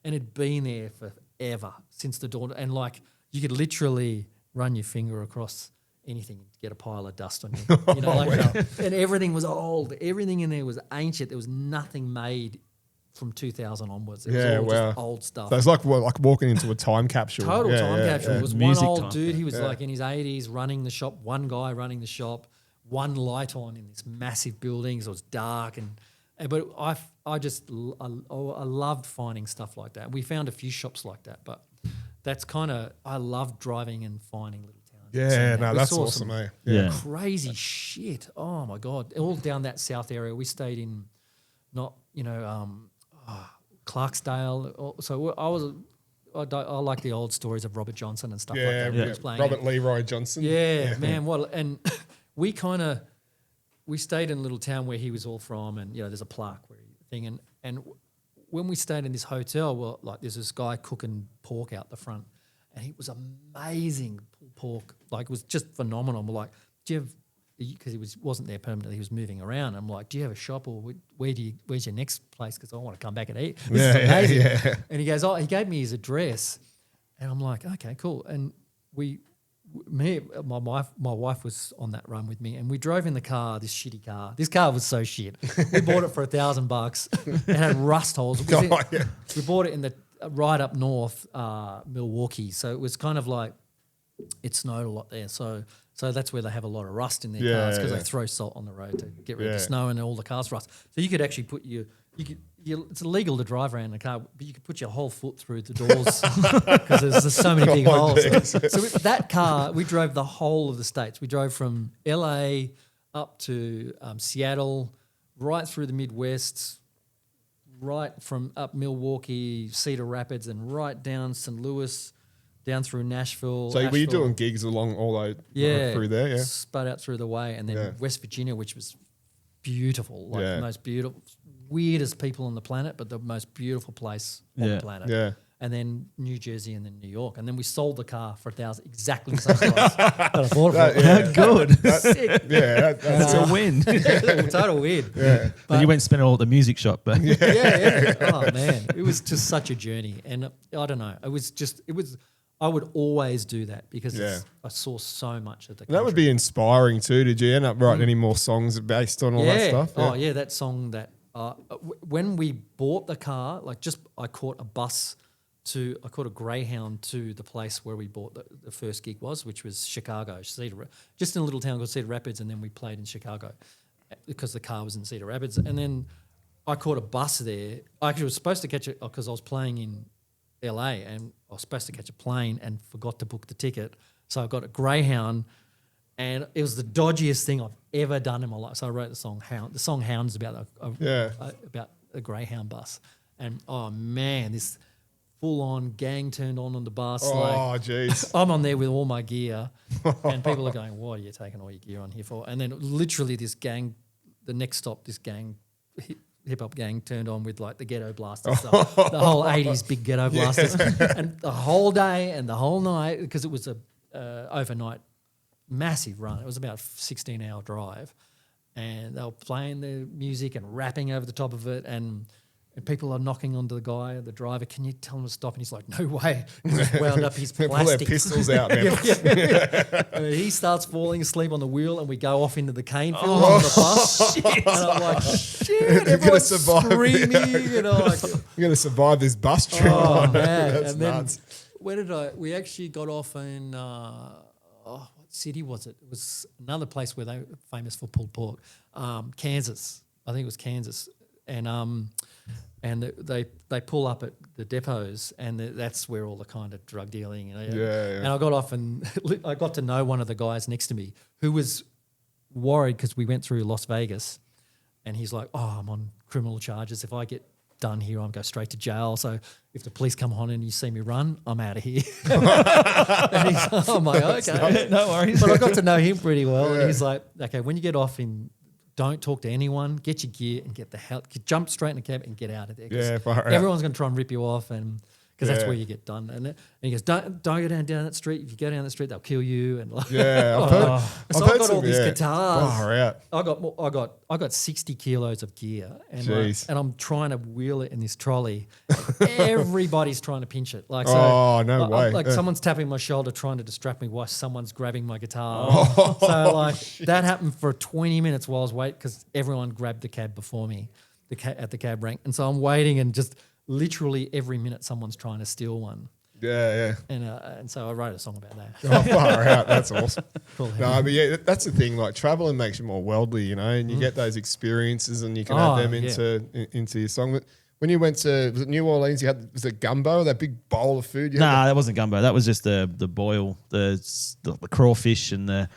and it'd been there forever, since the dawn. And like you could literally run your finger across anything to get a pile of dust on you. And everything was old. Everything in there was ancient. There was nothing made from 2000 onwards. It was Yeah, all wow. just old stuff. So it's like walking into a time capsule. Total Yeah, time yeah, capsule. yeah. It was Music one old time. dude. He was Yeah. like in his 80s running the shop. One guy running the shop. One light on in this massive building. So it was dark, but I loved finding stuff like that. We found a few shops like that, but that's kind of, I love driving and finding little towns. and seeing Yeah, that. no, We that's saw awesome, some eh? Yeah. Crazy shit. Oh my God. All down that south area. We stayed in Clarksdale. So I like the old stories of Robert Johnson and stuff like Yeah, that. yeah. He was playing Robert Leroy Johnson. yeah, man. What? And we stayed in a little town where he was all from, and there's a plaque where thing, and when we stayed in this hotel, well, like there's this guy cooking pork out the front, and he was amazing pork, like it was just phenomenal. We're like, do you have? Because he wasn't there permanently, he was moving around. I'm like, do you have a shop, or where's your next place? Because I want to come back and eat. This is amazing. yeah. And he goes, he gave me his address, and I'm like, okay, cool. And my wife was on that run with me, and we drove in the car, this shitty car. This car was so shit. We bought it for $1,000. It had rust holes. It was Oh, yeah. We bought it in the right up north, Milwaukee. So it was kind of like, it snowed a lot there. So that's where they have a lot of rust in their Yeah, cars, because yeah. they throw salt on the road to get rid of Yeah. the snow, and all the cars rust. So you could actually put it's illegal to drive around in a car, but you could put your whole foot through the doors because there's so many big holes. So with that car, we drove the whole of the states. We drove from LA up to Seattle, right through the Midwest, right from up Milwaukee, Cedar Rapids, and right down St. Louis, down through Nashville. So were you Asheville. doing gigs along all the through there? Yeah. Spud out through the way, and then Yeah. West Virginia, which was beautiful, like Yeah. the most beautiful, weirdest people on the planet, but the most beautiful place on Yeah. the planet. Yeah. And then New Jersey, and then New York, and then we sold the car for $1,000, exactly the same price that I bought it for. Yeah. Good. Sick. Yeah, That's a win. Total weird. yeah. And you went and spent it all at the music shop, but Yeah. Oh man, it was just such a journey, and I don't know. It was. I would always do that because I saw so much of the. That would be inspiring too. Did you end up writing any more songs based on all that stuff? Oh yeah, that song that when we bought the car, like I caught a Greyhound to the place where we bought the first gig which was Chicago, just in a little town called Cedar Rapids, and then we played in Chicago because the car was in Cedar Rapids, and then I caught a bus there. I actually was supposed to catch it because I was playing in LA and I was supposed to catch a plane and forgot to book the ticket, so I got a Greyhound. And it was the dodgiest thing I've ever done in my life. So I wrote the song Hound. The song Hound is about a Greyhound bus. And oh man, this full-on gang turned on the bus. Oh, jeez. I'm on there with all my gear, and people are going, "What are you taking all your gear on here for?" And then literally this gang, the next stop, this gang, hip hop gang turned on with like the ghetto blasters, the whole 80s big ghetto blasters, and the whole day and the whole night, because it was a overnight massive run. It was about a 16-hour drive, and they were playing the music and rapping over the top of it, and people are knocking onto the driver. Can you tell him to stop? And he's like, no way. He's just wound up his Pull their plastic. pistols out, man. And he starts falling asleep on the wheel, and we go off into the cane field on the bus. And I'm like, shit, everyone's survive. screaming. You know, like, You're going to survive this bus trip. oh man! That's And then nuts. where did we actually got off in? What city was it? It was another place where they were famous for pulled pork. Kansas. I think it was Kansas. And they pull up at the depots, and that's where all the kind of drug dealing. You know, And I got off, and I got to know one of the guys next to me who was worried because we went through Las Vegas, and he's like, "Oh, I'm on criminal charges. If I get done here, I'll go straight to jail. So if the police come on and you see me run, I'm out of here." And he's, I'm like, okay, no worries. but I got to know him pretty well, and he's like, okay, when you get off don't talk to anyone, get your gear and get the hell, jump straight in the cab and get out of there. 'Cause Yeah, far out. everyone's going to try and rip you off, and because that's where you get done. And he goes, don't go down that street. If you go down that street, they'll kill you. And like, Yeah, I've heard, so I've I heard got some, all these guitars. Far out. I got 60 kilos of gear, and Jeez. and I'm trying to wheel it in this trolley. Everybody's trying to pinch it. Like, so, Oh, no way. Like Yeah. someone's tapping my shoulder trying to distract me while someone's grabbing my guitar. So like that happened for 20 minutes while I was waiting because everyone grabbed the cab before me, at the cab rank, and so I'm waiting, and just literally every minute someone's trying to steal one. Yeah, And so I wrote a song about that. Oh, far out. That's awesome. Cool. No, but yeah, that's the thing. Like traveling makes you more worldly, you know, and you get those experiences, and you can add them into your song. But when you went to, was it New Orleans? Was it gumbo? That big bowl of food. Nah, that wasn't gumbo. That was just the boil, the crawfish and the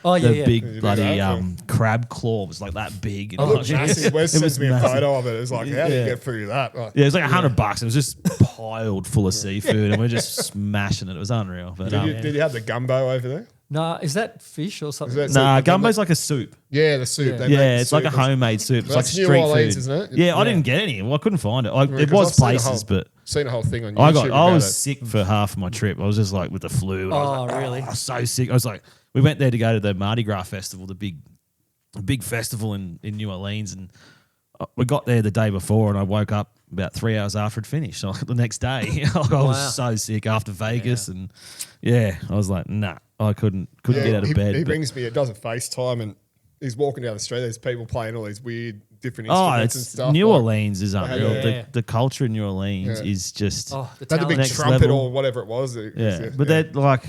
big bloody crab claw was like that big. You know, It looked massive. Wes sent me a massive. photo of it. It was like, how do you get through that? Like, Yeah, it was like $100. It was just piled full of seafood, and we're just smashing it. It was unreal. But did you have the gumbo over there? No, is that fish or something? Is that- nah, So- gumbo's like a soup. Yeah, the soup. Yeah. They make Yeah, the it's like a soup. homemade soup. It's like That's New street Orleans, food. isn't it? Yeah, I didn't get any. Well, I couldn't find it. It Because was I've seen a places, whole- but seen a whole thing on YouTube. I about was it. sick for half of my trip. I was just like with the flu. And I was like, Really? I was so sick. I was like, we went there to go to the Mardi Gras festival, the big festival in New Orleans, and we got there the day before, and I woke up about 3 hours after it finished. So the next day, I was so sick after Vegas, and I was like, nah, I couldn't get out of bed. He but- brings me. It does a FaceTime, and he's walking down the street. There's people playing all these weird different instruments and it's stuff. New like- Orleans is unreal. Yeah. The culture in New Orleans is just Oh, the They had a big talent. Next trumpet level. or whatever it was. But they're like,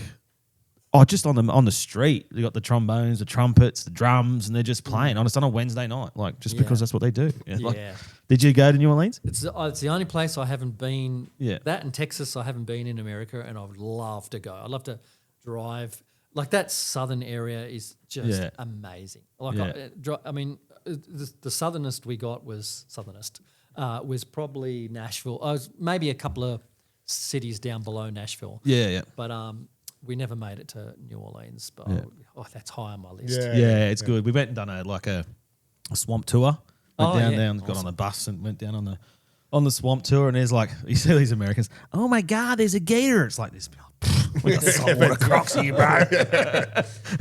just on the street, they got the trombones, the trumpets, the drums, and they're just playing on a Wednesday night, like just because that's what they do. Yeah. Like, Yeah. did you go to New Orleans? It's the only place I haven't been. Yeah. That and Texas, I haven't been in America, and I would love to go. I'd love to drive. Like that southern area is just amazing. Like I mean, the southernest we got was was probably Nashville. I was maybe a couple of cities down below Nashville. Yeah. But we never made it to New Orleans. But that's high on my list. Yeah, it's good. We went and done a swamp tour. Went down, got on a bus and went down on the swamp tour, and there's like, you see these Americans, oh my God, there's a gator. It's like this. We got saltwater crocs here, bro.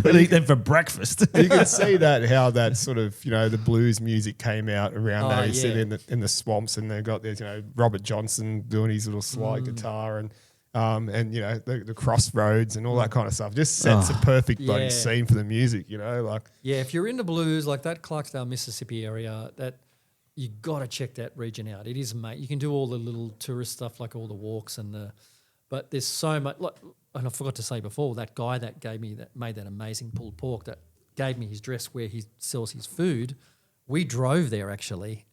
We eat them for breakfast. You can see how that sort of, the blues music came out around that. You see it in the swamps, and they've got this, Robert Johnson doing his little slide guitar and the crossroads and all that kind of stuff. Just sets a perfect bloody scene for the music, if you're into blues, like that Clarksdale, Mississippi area, that you got to check that region out. It is, mate. You can do all the little tourist stuff, like all the walks but there's so much. And I forgot to say before, that guy that made that amazing pulled pork that gave me his address where he sells his food. We drove there actually,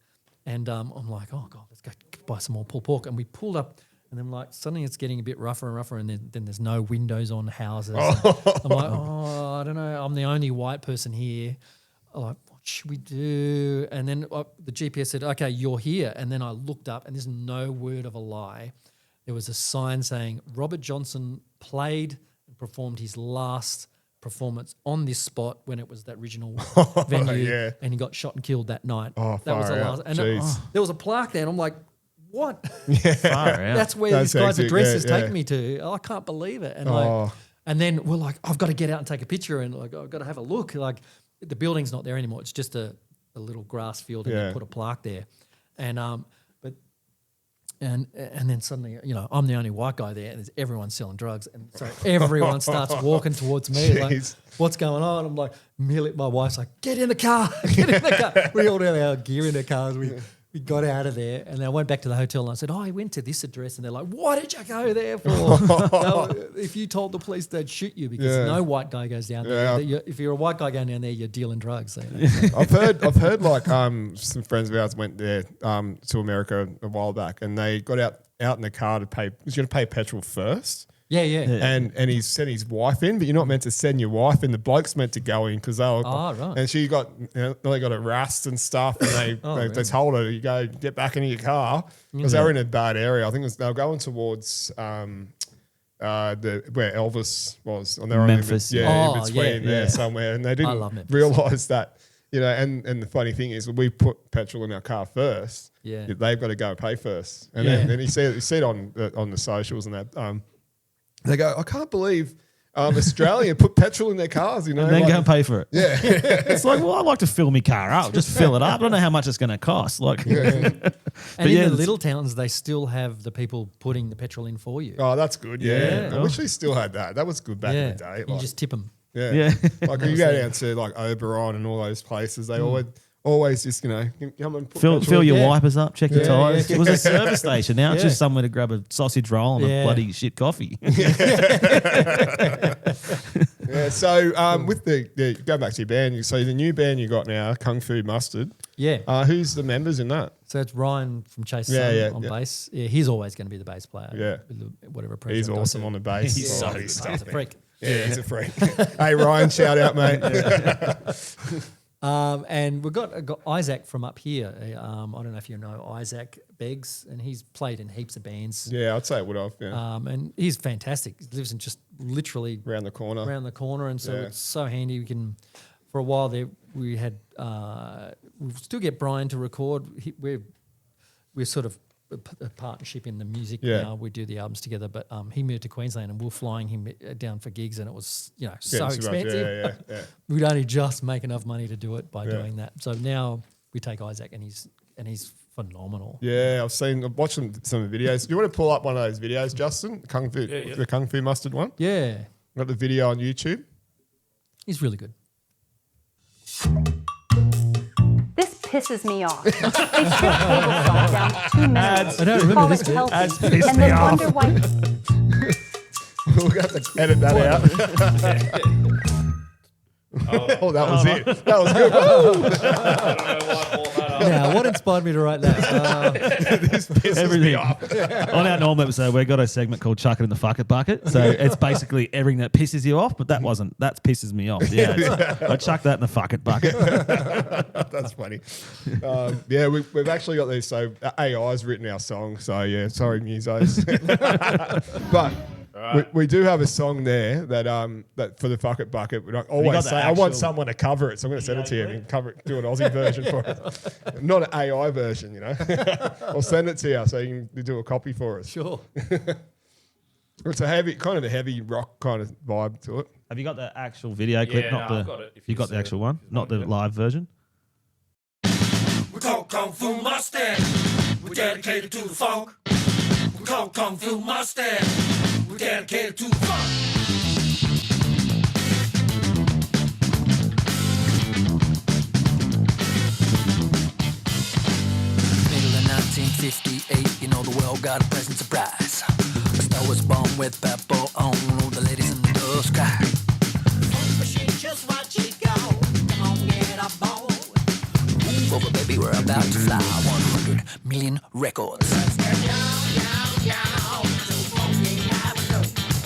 and I'm like, oh God, let's go buy some more pulled pork. And we pulled up, and then suddenly it's getting a bit rougher and rougher, and then there's no windows on houses. I'm like, oh, I don't know. I'm the only white person here. I'm like, what should we do? And then the GPS said, okay, you're here. And then I looked up, and there's no word of a lie. There was a sign saying Robert Johnson played and performed his last performance on this spot when it was that original venue, and he got shot and killed that night. That was the last. And there was a plaque there, and I'm like, what? That's where this guy's address is taking me to. I can't believe it. And and then we're like, I've got to get out and take a picture, and I've got to have a look. Like, the building's not there anymore. It's just a little grass field, and they put a plaque there. And And then suddenly, I'm the only white guy there, and there's everyone selling drugs, and so everyone starts walking towards me. Like, what's going on? I'm like, my wife's like, get in the car, get in the car. We all had our gear in the cars. We got out of there, and then I went back to the hotel, and I said, oh, I went to this address, and they're like, what did you go there for? If you told the police, they'd shoot you, because no white guy goes down there. If you're a white guy going down there, you're dealing drugs. So. I've heard like some friends of ours went there to America a while back, and they got out in the car to pay. He's going to pay petrol first. Yeah. And he sent his wife in, but you're not meant to send your wife in. The bloke's meant to go in because they were. Oh, right. And she got, they got harassed and stuff, and they told her, you go get back into your car, because they were in a bad area. I think they were going towards where Elvis was on their Memphis. in between there somewhere, and they didn't realise that. And the funny thing is, when we put petrol in our car first, they've got to go and pay first, and then you see it on the socials and that. They go, I can't believe Australia put petrol in their cars, and then go and pay for it. Yeah. It's like, well, I like to fill my car up. Just fill it up. I don't know how much it's going to cost. Like, and in the little towns, they still have the people putting the petrol in for you. Oh, that's good. Yeah. I wish we still had that. That was good back in the day. You just tip them. Yeah. Like you go down to like Oberon and all those places, they always just, come and put fill your wipers up, check your tyres. It was a service station. Now it's just somewhere to grab a sausage roll and a bloody shit coffee. So with go back to your band, so the new band you got now, Kung Fu Mustard. Yeah. Who's the members in that? So it's Ryan from Chase on bass. Yeah, he's always going to be the bass player. Yeah. Whatever. He's awesome on the bass. He's he's a freak. Yeah, he's a freak. Hey, Ryan, shout out, mate. And we've got Isaac from up here. I don't know if you know Isaac Beggs, and he's played in heaps of bands. Yeah, I'd say I would have. Yeah. And he's fantastic. He lives in just literally around the corner. And so it's so handy. We can, for a while there, we had we still get Brian to record. We're sort of a partnership in the music now. We do the albums together, but he moved to Queensland, and we were flying him down for gigs, and it was so expensive. Yeah. We'd only just make enough money to do it by doing that. So now we take Isaac, and he's phenomenal. Yeah, I've watched some of the videos. Do you want to pull up one of those videos, Justin? The Kung Fu Mustard one. Yeah, got the video on YouTube. He's really good. Pisses me off. They strip cable saw down 2 minutes. I don't remember this bit. Healthy, and then wonder why. We'll have to edit that out. Oh, that was it. That was good. I don't know why I brought that up. Now, what inspired me to write that? This pisses me Everything. off. On our normal episode, we've got a segment called "Chuck It in the Fuck It Bucket." So it's basically everything that pisses you off, but that pisses me off. Yeah, I chuck that in the fuck it bucket. That's funny. Yeah, we've actually got these. So AI's written our song. So yeah, sorry, musos. But we do have a song there that for the fuck it bucket. We always the say I want actual- someone to cover it, so I'm going to send it to you and cover it, do an Aussie version for it, not an AI version. I'll send it to you so you can do a copy for us. Sure. It's a heavy rock kind of vibe to it. Have you got the actual video clip? Yeah, not no, the. I've got it. If You you got the see actual it, one, if not the you live version. We call Kung Fu Mustang. We're dedicated to the funk. We call Kung Fu Mustang. We're dedicated to the funk. Middle of 1958, you know the world got a pleasant surprise. The star was born with purple on, all the ladies in the sky. Just watch it go. Come on, get up board. Move over, baby, we're about to fly 100 million records. Let's get down, down, down. So funky, have a go.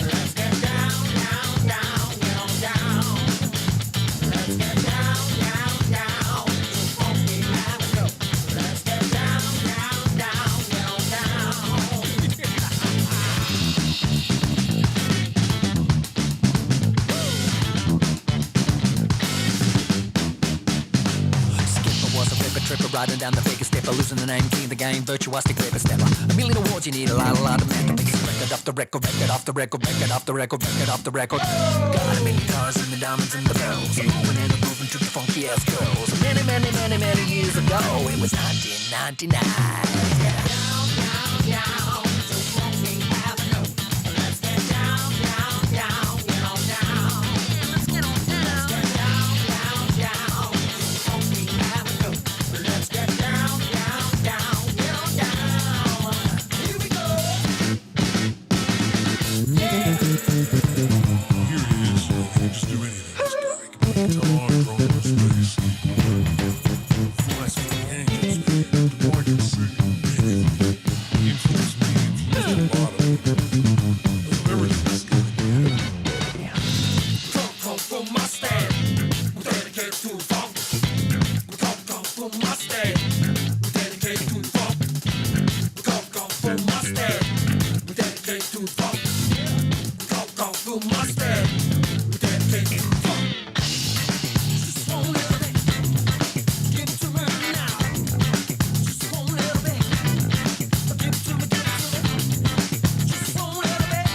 Let's get down, down, down, get on down. Let's get down, down, down. So funky, have a go. Let's get down, down, down, get on down. Skipper was a ripper tripper riding down the biggest stepper, losing the name, king of the game, virtuosic paper stepper. A million awards, you need a lot of men. The biggest record off the record, record off the record, record off the record, record off the record. Got a million cars and the diamonds and the pearls, moving and grooving to the funky ass girls. Many, many, many, many years ago, it was 1999. Down, down, down, so funky avenue. Let's get down, down, down, get on down. Let's get on down. Let's get down, down, down, so funky avenue. Let's get down, down, down, get on down. Here we go. Just do anything. Tell our drone in space. Flies with the angels. The more I can see. Influence me, influence the bottom. Everything's good. Kung Fu Mustang. We're dedicated to the funk. We call Kung Fu Mustang. We're dedicated to the funk. We call Kung Fu Mustang. We're dedicated to the funk. We call Kung Fu Mustang. We're dedicated to the funk. Just one little bit. Give it to me now. Just one little bit. Give it to me, give it to me. Just one little bit.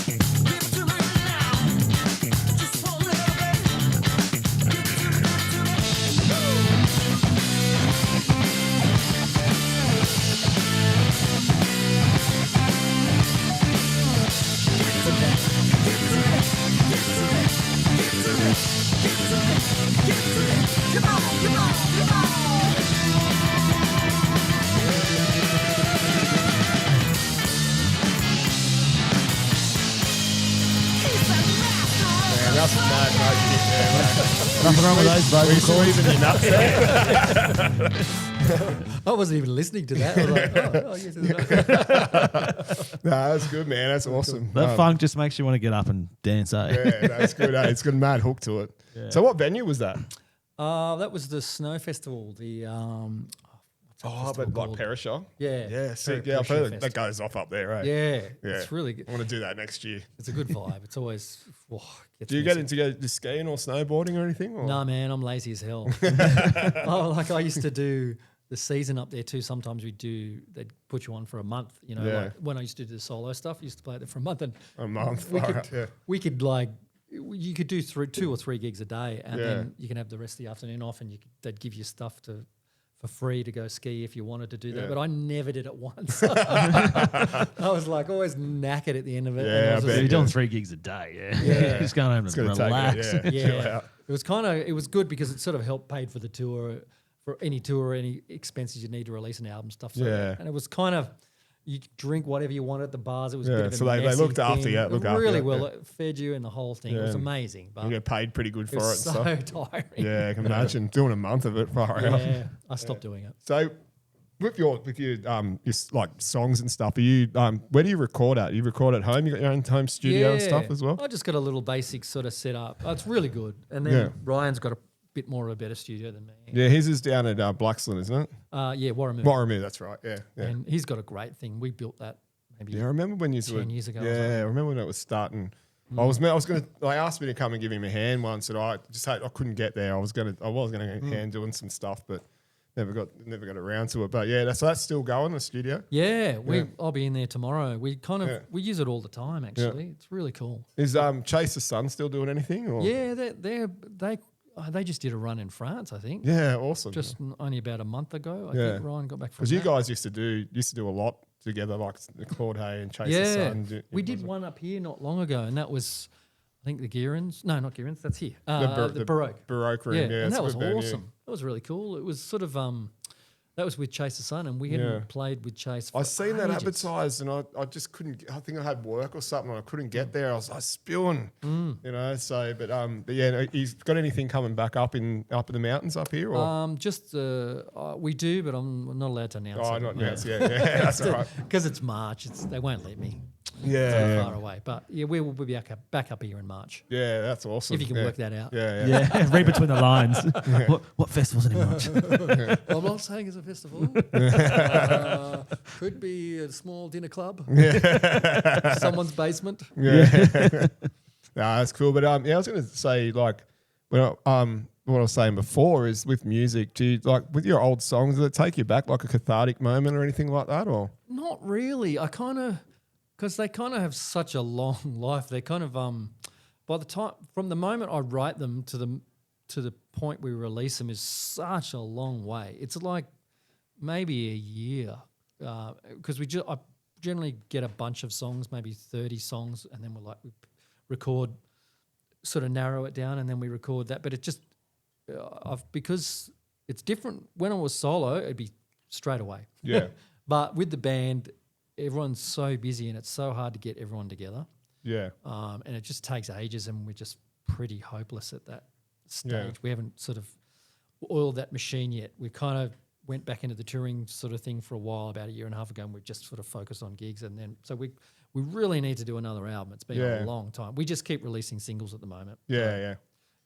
Give it to me now. Just one little bit. Give it to me, give it to me. Come on, come on, come on. Man, that's some mad note shit there, man. Nothing wrong with those vocal We cords. squeezing your nuts there. I wasn't even listening to that. I was like, oh yes, it's right. Nah, that's good, man. That's awesome. That funk just makes you want to get up and dance, eh? Yeah, that's good. It's got a mad hook to it. So what venue was that? That was the Snow Festival. The Oh, but like called? Perisher. yeah, Yeah, sick. Per- Yeah, I've Perisher heard that goes off up there, right? Yeah, Yeah. it's really good. I want to do that next year. It's a good vibe. It's always. Gets Do you me get so- into go to skiing or snowboarding or anything? Or? No, man, I'm lazy as hell. Like I used to do the season up there too. Sometimes they'd put you on for a month. You know, Yeah. like when I used to do the solo stuff, I used to play there for a month, and A month. we Far could out, yeah. we could like you could do 2 or 3 gigs a day, and Yeah. then you can have the rest of the afternoon off, and they'd give you stuff for free to go ski if you wanted to do that. Yeah. But I never did it once. I was like always knackered at the end of it. and Yeah, I I was bet. So just- you're doing 3 gigs a day, yeah. Yeah. Just going home and Gonna take relax. it, yeah. Chill Yeah, out. it was good because it sort of helped paid for the tour, for any tour, any expenses you need to release an album, stuff. So Yeah. and it was kind of, You could drink whatever you wanted at the bars. It was a Yeah, bit of a so they messy looked after thing. you, looked after really you, well. yeah. It fed you and the whole thing. It was Yeah. amazing. But You get paid pretty good for it it. was And so stuff. tiring. Yeah, I can imagine doing a month of it. Far out. Yeah, I stopped doing it. So, with your like songs and stuff, are you where do you record at? You record at home? You got your own home studio and stuff as well? I just got a little basic sort of setup. It's really good. And then Yeah. Ryan's got a bit more of a better studio than me. Yeah, his is down at Blaxland, isn't it? Yeah, Warramoo. Warramoo, that's right. Yeah, yeah. And he's got a great thing. We built that maybe. Yeah, I remember when you 10 years ago or Yeah, something. I remember when it was starting. I was going to. They asked me to come and give him a hand once, and I couldn't get there. I was going to hand doing some stuff, but never got around to it. But yeah, that's still going, the studio. Yeah, I'll be in there tomorrow. We kind of Yeah. we use it all the time. Actually, it's really cool. Is Chase the Sun still doing anything? Or? Yeah, they just did a run in France. I think Yeah, awesome. just only about a month ago. I Yeah. think Ryan got back from Because you that. guys used to do a lot together, like the Claude Hay and Chase the Yeah, Sun. we did one up here not long ago, and that was, I think the Gearans. No, not Gearans. That's here. The Baroque. Baroque room. Yeah, Yeah, and it's that a was good band, yeah. awesome. That was really cool. It was sort of that was with Chase the Sun, and we hadn't played with Chase. For I seen that ages. advertised, and I just couldn't. I think I had work or something, and I couldn't get there. I was spewing, you know. So, but yeah, no, he's got anything coming back up in the mountains up here, or Just we do, but I'm not allowed to announce. not yet. Yeah, that's all right. Because it's March. They won't let me. Yeah, So yeah. far away, but yeah, we will be back up here in March Yeah, that's awesome. if you can yeah. work that out. Yeah, yeah. Yeah, read between the lines. What festivals in March? I'm not saying it's a festival. Could be a small dinner club. Someone's basement. Yeah. That's cool. But yeah, I was going to say, like, what I was saying before is with music, do you, like, with your old songs, does it take you back like a cathartic moment or anything like that, or? Not really. I kind of, because they kind of have such a long life. They kind of by the time from the moment I write them to the point we release them is such a long way. It's like maybe a year because I generally get a bunch of songs, maybe 30 songs, and then we record, sort of narrow it down, and then we record that. But it just because it's different. When I was solo, it'd be straight away. Yeah. But with the band, everyone's so busy and it's so hard to get everyone together. Yeah. And it just takes ages, and we're just pretty hopeless at that stage. Yeah. We haven't sort of oiled that machine yet. We kind of went back into the touring sort of thing for a while, about a year and a half ago, and we've just sort of focused on gigs. And then, so we really need to do another album. It's been Yeah. a long time. We just keep releasing singles at the moment. Yeah, yeah.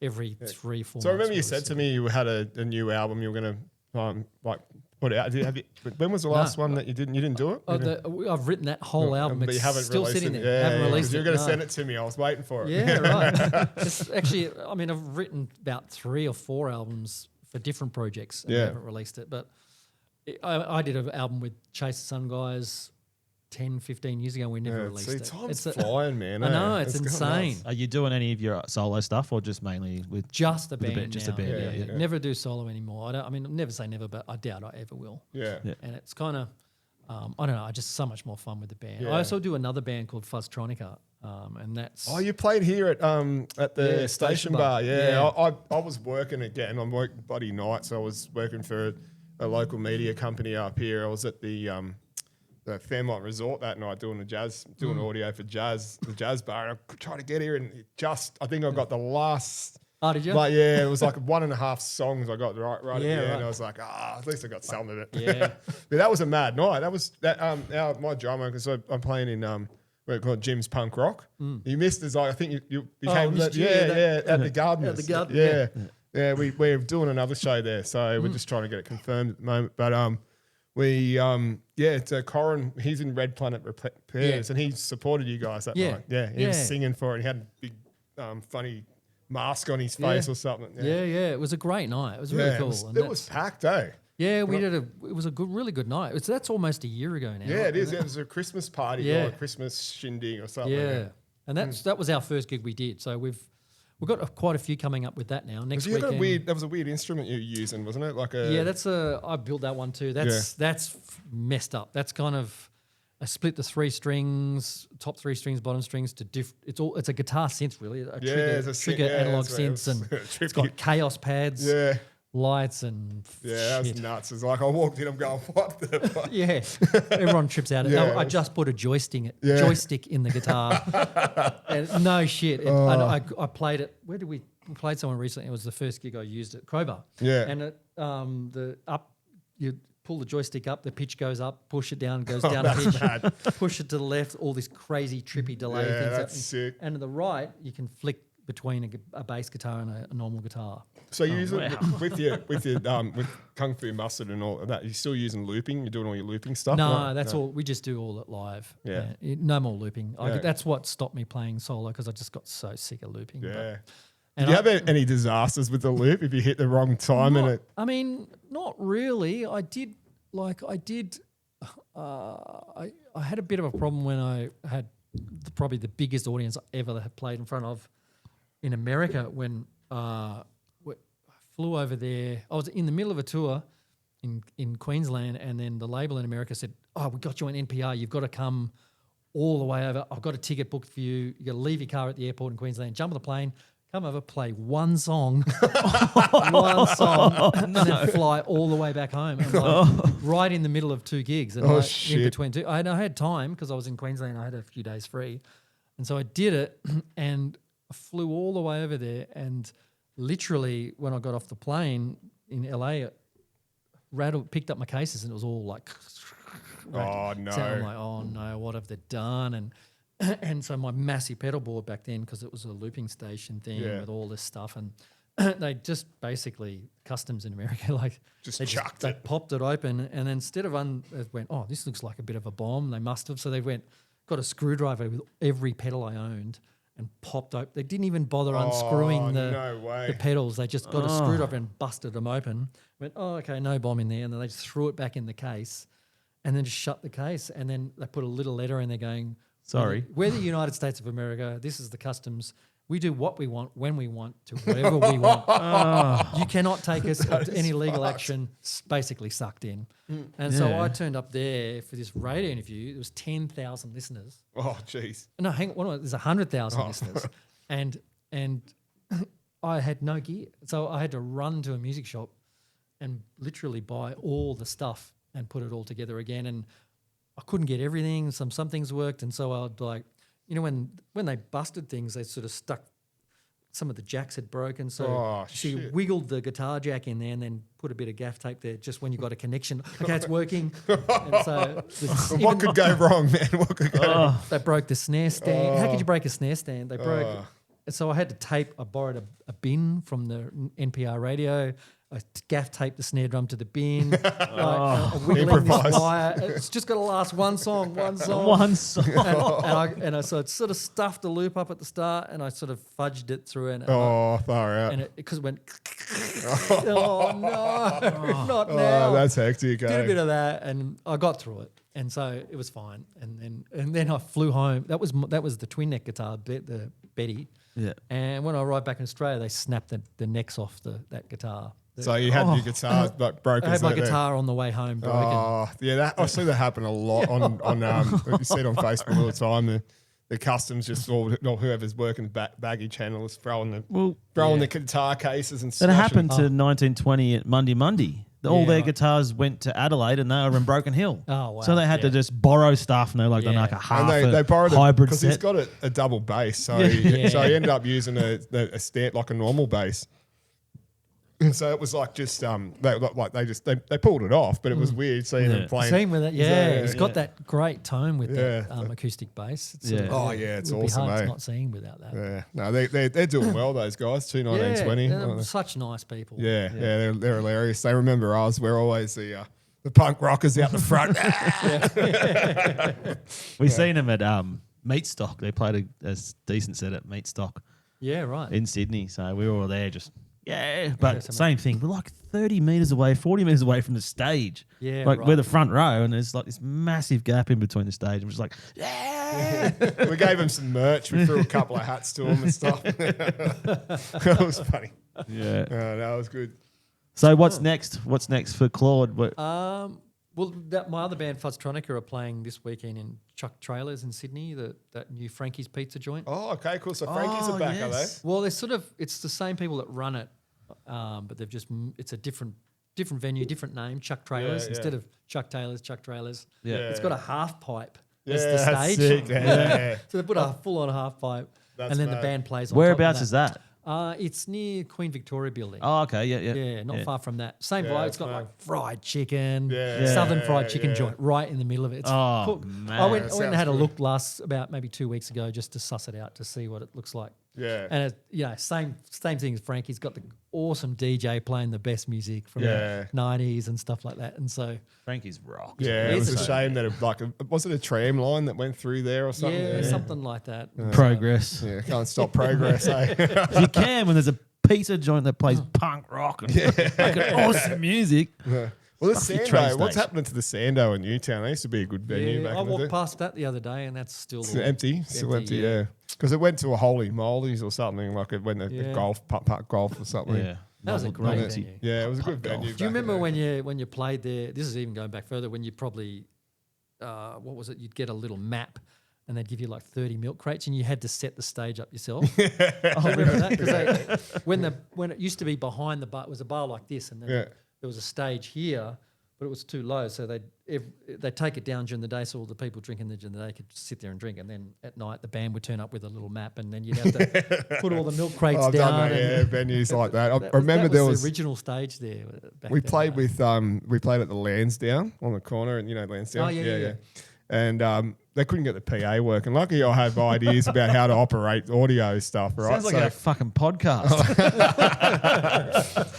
Every 3-4 So I months. remember you said to me you had a new album you were going to like put out. When was the last one that you didn't do it? I've written that whole album. But it's you haven't still released sitting it. there. Yeah, haven't yeah, released 'cause it. you're going to no. send it to me. I was waiting for it. Yeah, right. It's actually, I mean, I've written about 3 or 4 albums for different projects, and Yeah. I haven't released it. But I did an album with Chase the Sun guys 10, 15 years ago. We never Yeah, released see, it. time's It's flying, man. I know, eh? it's gone insane. nuts. Are you doing any of your solo stuff, or just mainly with Just the with a band bit, just now. a bit? Yeah, Yeah, yeah. Never do solo anymore. I mean, never say never, but I doubt I ever will. Yeah. Yeah. And it's kind of, I don't know, just so much more fun with the band. Yeah. I also do another band called Fuzztronica, and that's... Oh, you played here at the Yeah, station Station bar. Bar. Yeah, Yeah. I was working again. I'm working bloody nights. So I was working for a local media company up here. I was at the Fairmont Resort that night doing audio for the jazz bar. And I tried to get here, and I think I got the last. Oh, did you? Like, yeah, it was like 1.5 songs I got right at the Yeah, end. right. I was like, at least I got some of it. Yeah. But that was a mad night. That was my drummer, because I'm playing in what called Jim's Punk Rock. You missed his, I think you came missed you, at the Gardeners. At the Gardeners, Yeah, we're doing another show there, so we're just trying to get it confirmed at the moment. But it's Corin. He's in Red Planet Repairs, and he supported you guys that Yeah. night. Yeah, he was Yeah. singing for it. He had a big funny mask on his face or something. Yeah. It was a great night. It was really cool. And It was packed, eh? Yeah, it was a really good night. That's almost a year ago now. Yeah, it is. It was a Christmas party Yeah. or a Christmas shindig or something. Yeah. And that was our first gig we did. So we've got quite a few coming up with that now. Next You got weekend. that was a weird instrument you were using, wasn't it? Like Yeah, I built that one too. That's messed up. That's kind of I split the 3 strings, top 3 strings, bottom strings to it's a guitar synth really, it's a trigger analog that's right. It synths, and was it's got chaos pads. Yeah. lights and Yeah, that shit. was nuts. It's like I walked in, I'm going, what the fuck? Yeah, everyone trips out. Yeah. I just put a joystick in the guitar, and no shit. I played it. Where did we played someone recently? It was the first gig I used at Crowbar. Yeah. and you pull the joystick up, the pitch goes up, push it down, goes down a pitch, push it to the left. All this crazy trippy delay Yeah, things. that's sick. And to the right, you can flick between a bass guitar and a normal guitar. So you use it with your with Kung Fu Mustard and all of that. You're still using looping. You're doing all your looping stuff. No, right? that's all. We just do all it live. Yeah. No more looping. Yeah. That's what stopped me playing solo because I just got so sick of looping. Yeah. And Did you have any disasters with the loop if you hit the wrong time and it? I mean, not really. I had a bit of a problem when I had probably the biggest audience I ever have played in front of in America when I flew over there. I was in the middle of a tour in Queensland, and then the label in America said, "Oh, we got you on NPR. You've got to come all the way over. I've got a ticket booked for you. You got to leave your car at the airport in Queensland, jump on the plane, come over, play one song, and then fly all the way back home." And right in the middle of two gigs, and in shit. between two, I had time because I was in Queensland. I had a few days free, and so I did it, and I flew all the way over there. And literally, when I got off the plane in LA, picked up my cases, and it was all like, Oh no! so I'm like, oh no, what have they done? And so my massive pedal board back then, because it was a looping station thing with all this stuff, and they just basically customs in America, like chucked they it. popped it open, and then instead of it went, oh, this looks like a bit of a bomb. They must have, so they got a screwdriver with every pedal I owned and popped open. They didn't even bother unscrewing the pedals. They just got a screwdriver and busted them open. Went, oh, okay, no bomb in there, and then they just threw it back in the case, and then just shut the case, and then they put a little letter in there going, Sorry. we're the United States of America. This is the customs. We do what we want, when we want, to whatever we want. You cannot take us to any legal action. Basically sucked in. And so I turned up there for this radio interview. There was 10,000 listeners. Oh jeez. No, hang on. There's 100,000 listeners. And I had no gear. So I had to run to a music shop and literally buy all the stuff and put it all together again. And I couldn't get everything. Some things worked, and so I'd when they busted things, they sort of stuck. Some of the jacks had broken, so she wiggled the guitar jack in there and then put a bit of gaff tape there just when you got a connection. Okay, it's working. And so What could go wrong, man? What could go wrong? they broke the snare stand. How could you break a snare stand? They broke it. And so I had to tape. I borrowed a bin from the NPR radio. I gaff taped the snare drum to the bin. A wiggling this wire. It's just got to last one song. And I sort of stuffed the loop up at the start, and I sort of fudged it through. And far out. And because it went. Oh no! Not now. Oh, that's hectic. Did a bit of that, and I got through it, and so it was fine. And then I flew home. That was the twin neck guitar, the Betty. Yeah. And when I arrived back in Australia, they snapped the necks off that guitar. So you had your guitar but broken. I had my guitar on the way home broken. Oh, yeah, I see that happen a lot on you see it on Facebook all the time. The customs just or whoever's working baggage channel is throwing the guitar cases and That smashing. happened to 1920 at Monday. All their guitars went to Adelaide and they were in Broken Hill. Oh, wow. So they had to just borrow stuff, and they're like, like a half And they borrowed hybrid because set. he's got a double bass, so he ended up using a stand like a normal bass. And so it was like just they pulled it off, but it was weird seeing him playing. Same with it, It's got that great tone with that acoustic bass. It's it's it would awesome. be hard not seeing without that. Yeah, no, they're doing well. Those guys, 1920. They're such nice people. They're hilarious. They remember us. We're always the punk rockers out the front. We seen them at Meat Stock. They played a decent set at Meat Stock. Yeah, right. In Sydney. So we were all there just. Yeah, but same thing. We're like 30 metres away, 40 metres away from the stage. Yeah, like we're the front row, and there's like this massive gap in between the stage. And we're just like, We gave him some merch. We threw a couple of hats to him and stuff. That was funny. Yeah. That was good. So what's next? What's next for Claude? Well, my other band, Fuzztronica, are playing this weekend in Chuck Trailers in Sydney, that new Frankie's Pizza joint. Oh, okay, cool. So Frankie's are back, are they? Well, they're it's the same people that run it. but they've just it's a different venue, different name, Chuck Trailers Yeah, instead of Chuck Trailers. Yeah. It's got a half pipe Yeah, as the that's stage. sick. Yeah. So they put a full on half pipe, That's and then mad. the band plays. On Whereabouts top of is that? It's near Queen Victoria Building. Oh, okay. Yeah. Yeah, not far from that. Same Yeah, vibe. It's it's got fine. like fried chicken, Yeah. southern fried chicken Yeah. joint right in the middle of it. It's Oh, cool. man. I went and Sounds had a good. look about maybe 2 weeks ago just to suss it out to see what it looks like. Yeah. And same thing as Frankie's got the awesome DJ playing the best music from Yeah. the 90s and stuff like that. And so Frankie's rock. Yeah, it It was is a a- shame that was it a tram line that went through there or something? yeah, something like that. Progress. Yeah, can't stop progress, eh? You can when there's a pizza joint that plays punk rock and fucking awesome music. Well, the Fuck your train Sando, what's station. happening to the Sando in Newtown? That used to be a good venue Yeah, back I in the walked day. past that the other day and that's still It's empty, still empty, yeah. Because it went to a Holy Mollies or something, like it went to Yeah. golf, putt golf or something. Yeah. That was a Novel- great novelty. venue. Yeah, it was a good venue. Do you remember when you played there? This is even going back further. When you probably, what was it? You'd get a little map, and they'd give you like 30 milk crates, and you had to set the stage up yourself. I remember that because when it used to be behind the bar, it was a bar like this, and then Yeah. there was a stage here, but it was too low, so they'd take it down during the day, so all the people drinking during the day could sit there and drink, and then at night the band would turn up with a little map, and then you'd have to put all the milk crates Oh, I've down. done that, and yeah, venues like that. I that remember was there the was original stage there. Back we then, played you know. with we played at the Lansdowne on the corner, and you know Lansdowne. Oh, yeah. And they couldn't get the PA working. Luckily, I have ideas about how to operate audio stuff. Right, Sounds like a fucking podcast.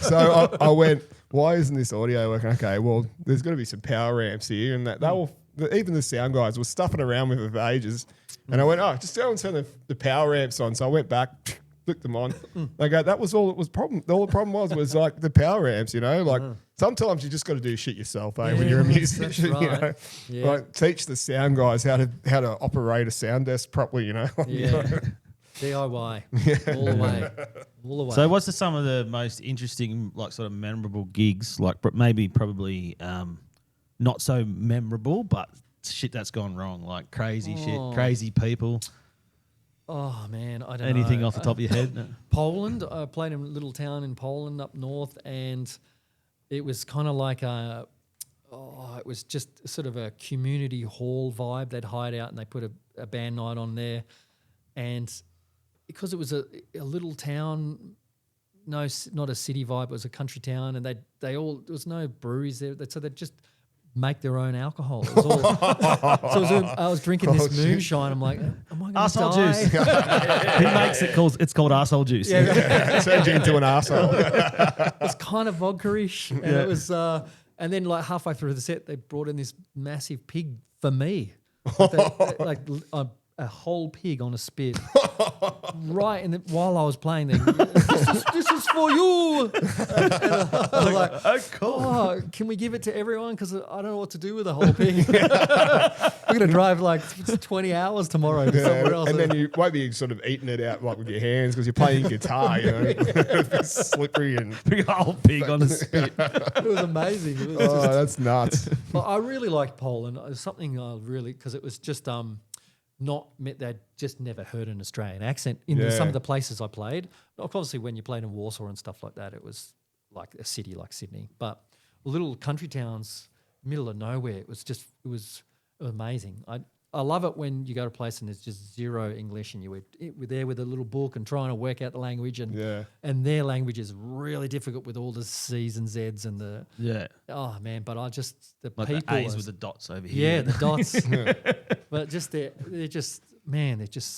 So I went, why isn't this audio working? Okay, well, there's got to be some power ramps here, and that they will. Even the sound guys were stuffing around with it for ages. And I went, just go and turn the power ramps on. So I went back, flicked them on. They go, that was all it was problem. All the problem was like the power ramps, you know? Like sometimes you just got to do shit yourself, eh? When you're a Yeah, musician, that's you know? right. Yeah. Like teach the sound guys how to operate a sound desk properly, you know? Yeah. DIY. All the way. All the way. So, what's some of the most interesting, like, sort of memorable gigs? Like, probably not so memorable, but shit that's gone wrong, like crazy shit, crazy people. Oh, man. I don't know. Anything off the top of your head? No. Poland. I played in a little town in Poland up north, and it was kind of like it was just sort of a community hall vibe. They'd hired out and they put a band night on there. And because it was a little town, not a city vibe, it was a country town, and there was no breweries there, so they'd just make their own alcohol. It was all, I was drinking this moonshine. I'm like, am I going to Arsehole die? juice. He makes it called. It's called arsehole juice. Turns you into an arsehole. It's kind of vodka-ish. And it was, and then like halfway through the set, they brought in this massive pig for me. Like a whole pig on a spit. Right, and while I was playing, this is for you. And I was like, Oh, cool. oh, can we give it to everyone? Because I don't know what to do with a whole pig. We're going to drive like 20 hours tomorrow to somewhere else. And then you won't be sort of eating it out like with your hands because you're playing guitar, you know, it's slippery and. Big old pig on a spit. it was amazing. It was Oh, that's nuts. But I really liked Poland. It was something I really, because it was just they'd just never heard an Australian accent in some of the places I played. Obviously, when you played in Warsaw and stuff like that, it was like a city like Sydney. But little country towns, middle of nowhere, it was amazing. I love it when you go to a place and there's just zero English and we're there with a little book and trying to work out the language and their language is really difficult with all the C's and Z's and the oh man, but like people the A's are- with the dots over here. yeah, the dots. But just they're just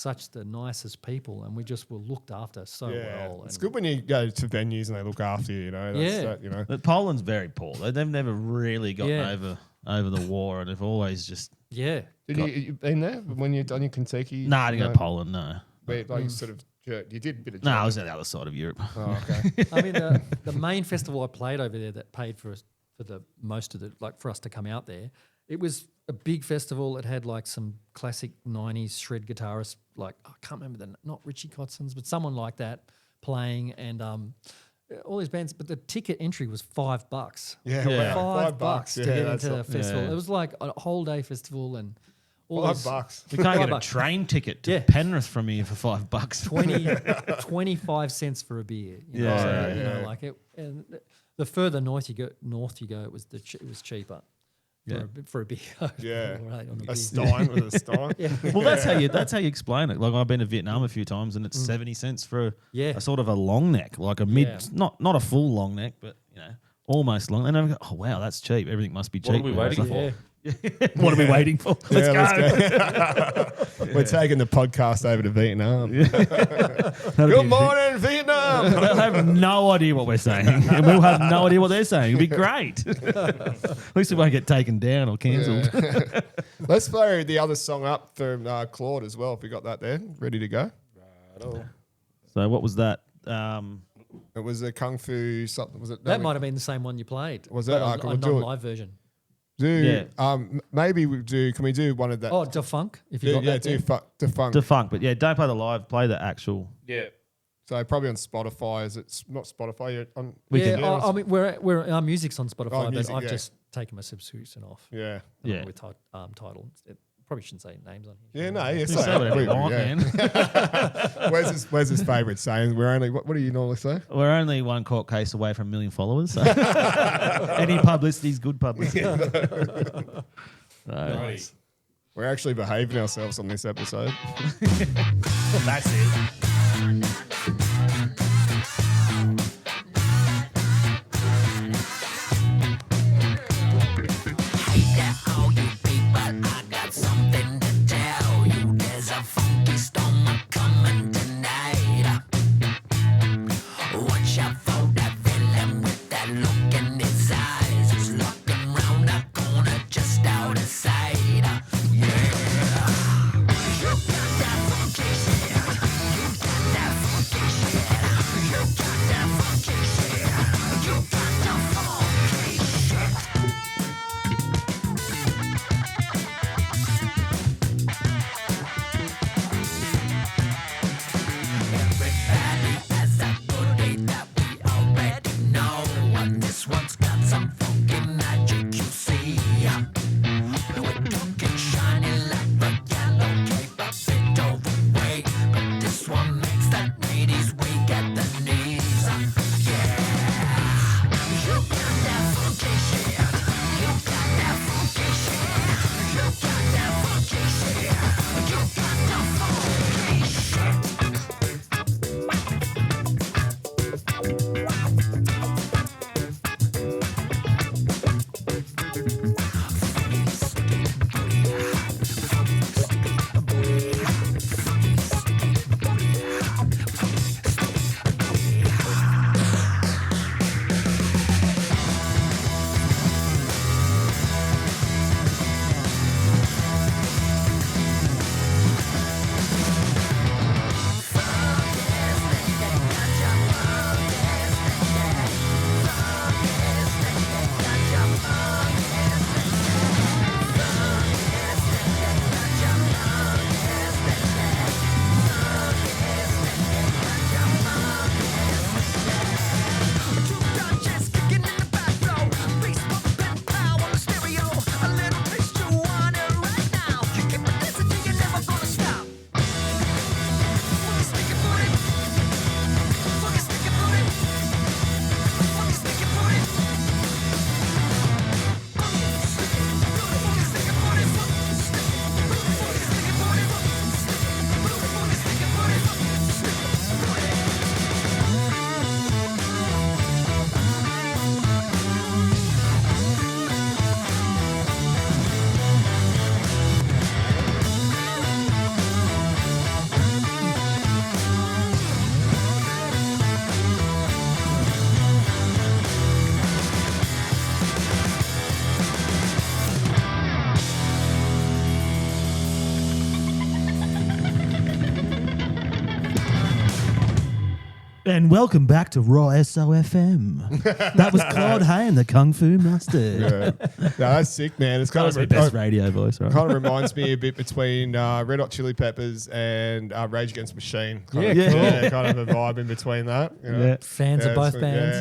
such the nicest people, and we just were looked after so well. It's and good when you go to venues and they look after you, you know. That's that, you know. But Poland's very poor. They've never really gotten over the war, and they've always just. Yeah, You been there when you done your Kentucky? Nah, I didn't go to Poland. No. Where, like you sort of you did a bit of. No, I was at the other side of Europe. Oh, okay. I mean the main festival I played over there that paid for us for the most of the for us to come out there. It was a big festival. It had like some classic '90s shred guitarists, like I can't remember not Richie Kotzens, but someone like that playing, and all these bands. But the ticket entry was $5. Yeah, wow. $5 to get into the festival. Yeah. It was like a whole day festival, and all $5 these bucks. We can't get a $5. train ticket to Yeah. Penrith from here for $5. 25 cents for a beer. You know, Yeah. so, Right, you know, yeah. like it. And the further north you go, it was it was cheaper. Yeah. For a beer. Yeah. Right, on a A beer. Stein with a Stein. Well, that's how you explain it. Like I've been to Vietnam a few times, and it's 70 cents for Yeah. a sort of a long neck, like a mid, Yeah. not a full long neck, but almost long. And I go, oh wow, that's cheap. Everything must be cheap. What are we now." waiting It's for? Yeah. What are we waiting for? Let's go. We're taking the podcast over to Vietnam. That'll Good be- morning, Vietnam. They'll have no idea what we're saying, and we'll have no idea what they're saying. It'll be great. At least we won't get taken down or cancelled. Let's throw the other song up from Claude as well. If we got that there, ready to go. So what was that? It was a Kung Fu something. Was it That might have been the same one you played. Was but that? a We'll do it. non-live version? Maybe we do. Can we do one of that? Oh, Defunk. If you got that. do Funk. Defunct, but yeah, don't play the live. Play the actual. Yeah. So probably on Spotify. Is it not Spotify? You're on. I mean, our music's on Spotify, music, but I've yeah. just taken my subscription off. Yeah. Yeah. With title. It probably shouldn't say names on here. Yeah. No. Yeah. Just say whatever you want, man. Where's his favourite saying? We're only. What do you normally say? We're only one court case away from 1 million followers. So. Any publicity is good publicity. Nice. We're actually behaving ourselves on this episode. That's it. All you people, I got something to tell you. There's a funky storm coming tonight. Watch out for that villain with that look in his eyes. He's looking round the corner just out of sight. Yeah. You got that funky shit. You got that funky And welcome back to Raw SOFM. That was Claude Hay and the Kung Fu Master. Yeah. No, that's sick, man. It's kind That's of my best radio voice, right? kind of reminds me a bit between Red Hot Chili Peppers and Rage Against the Machine. Yeah, Kind of, cool. yeah, kind of a vibe in between that. You know? Yeah. Fans of both bands.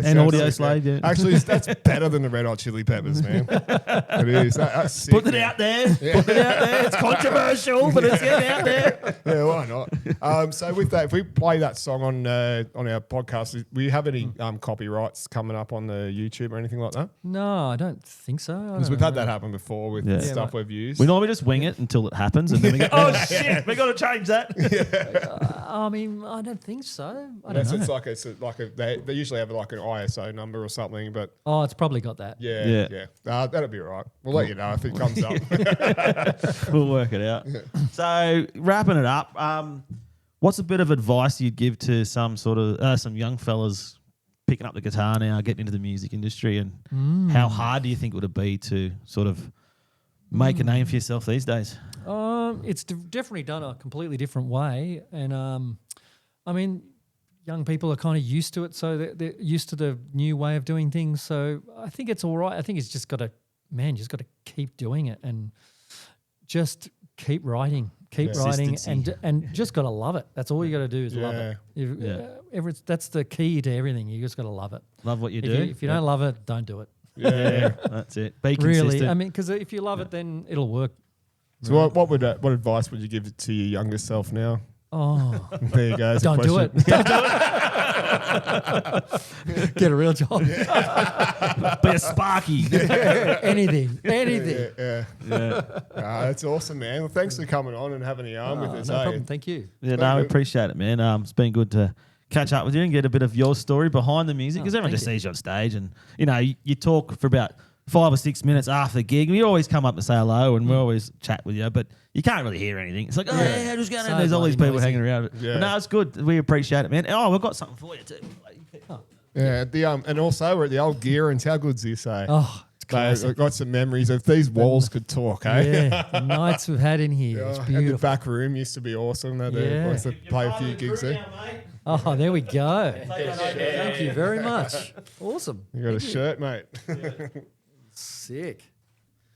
And sounds Audio sick, Slave, man. yeah. Actually, that's better than the Red Hot Chili Peppers, man. It is. That's sick. Put it man. out there. Put it out there. It's controversial, but it's getting out there. Yeah, why not? So with that, if we play that song on our podcast, do we have any copyrights coming up on the YouTube or anything like that? No, I don't think so. Because we've had that happen before with Yeah. stuff Yeah, we've used. We normally just wing it until it happens, and then we go, "Oh shit, we got to change that." I mean, I don't think so. I don't Yes, know. it's like a they usually have like an ISO number or something, but Oh, it's probably got that. yeah. Yeah. That'll be all right. We'll let you know if it comes up. We'll work it out. So wrapping it up, what's a bit of advice you'd give to some young fellas picking up the guitar now, getting into the music industry, and how hard do you think would it be to sort of make a name for yourself these days? It's definitely done a completely different way, and I mean, young people are kind of used to it, so they're used to the new way of doing things. So I think it's all right. I think it's just got to, just got to keep doing it and just keep writing, Consistency. and just got to love it. That's all you got to do is love it. That's the key to everything. You just got to love it. Love what you If do. if you don't love it, don't do it. Yeah, that's it. Be consistent. Really, I mean, because if you love it, then it'll work. So what advice would you give to your younger self now? Oh, There you go. That's a don't do question. it. Don't do it. Get a real job. Be a Sparky. anything. Yeah. That's awesome, man. Well, thanks for coming on and having a yarn with us. No eh? problem. Thank you. Yeah, no, I appreciate it, man. It's been good to catch up with you and get a bit of your story behind the music, because everyone thank just you. sees you on stage, and you talk for about 5 or 6 minutes after the gig, and you always come up to say hello, and we always chat with you, but you can't really hear anything. It's like, oh yeah, just going on. So There's all these people noisy. hanging around. Yeah. But no, it's good. We appreciate it, man. Oh, we've got something for you too. Yeah. And also we're at the old Gearans. How good's this, eh? Oh, it's Mate, classic. I've got some memories of these walls could talk, eh? Yeah, the nights we've had in here. It's And the beautiful. back room used to be awesome. I Yeah. used to play a few gigs there. Oh, there we go. Thank you very much. Awesome. You got a shirt, mate. Sick.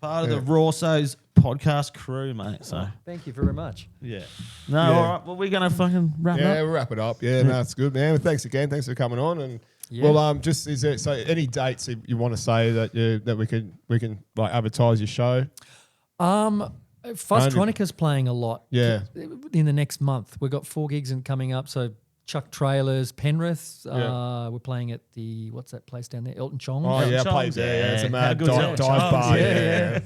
Part of the Rawsos podcast crew, mate. So Thank you very much. yeah. No, all right. Well, we're gonna fucking wrap Yeah, up. we'll wrap it up. Yeah, no, it's good, man. Well, thanks again. Thanks for coming on. And Yeah. well, just is there any dates you want to say that we can like advertise your show? Fustronica's playing a lot. Yeah. In the next month, we've got 4 gigs coming up. So Chuck Trailers, Penrith. Yeah. We're playing at the what's that place down there? Elton Chong. Oh yeah, I Chom's, played there. Yeah, it's a yeah. mad How good's dive Elton Chom's? bar. Yeah.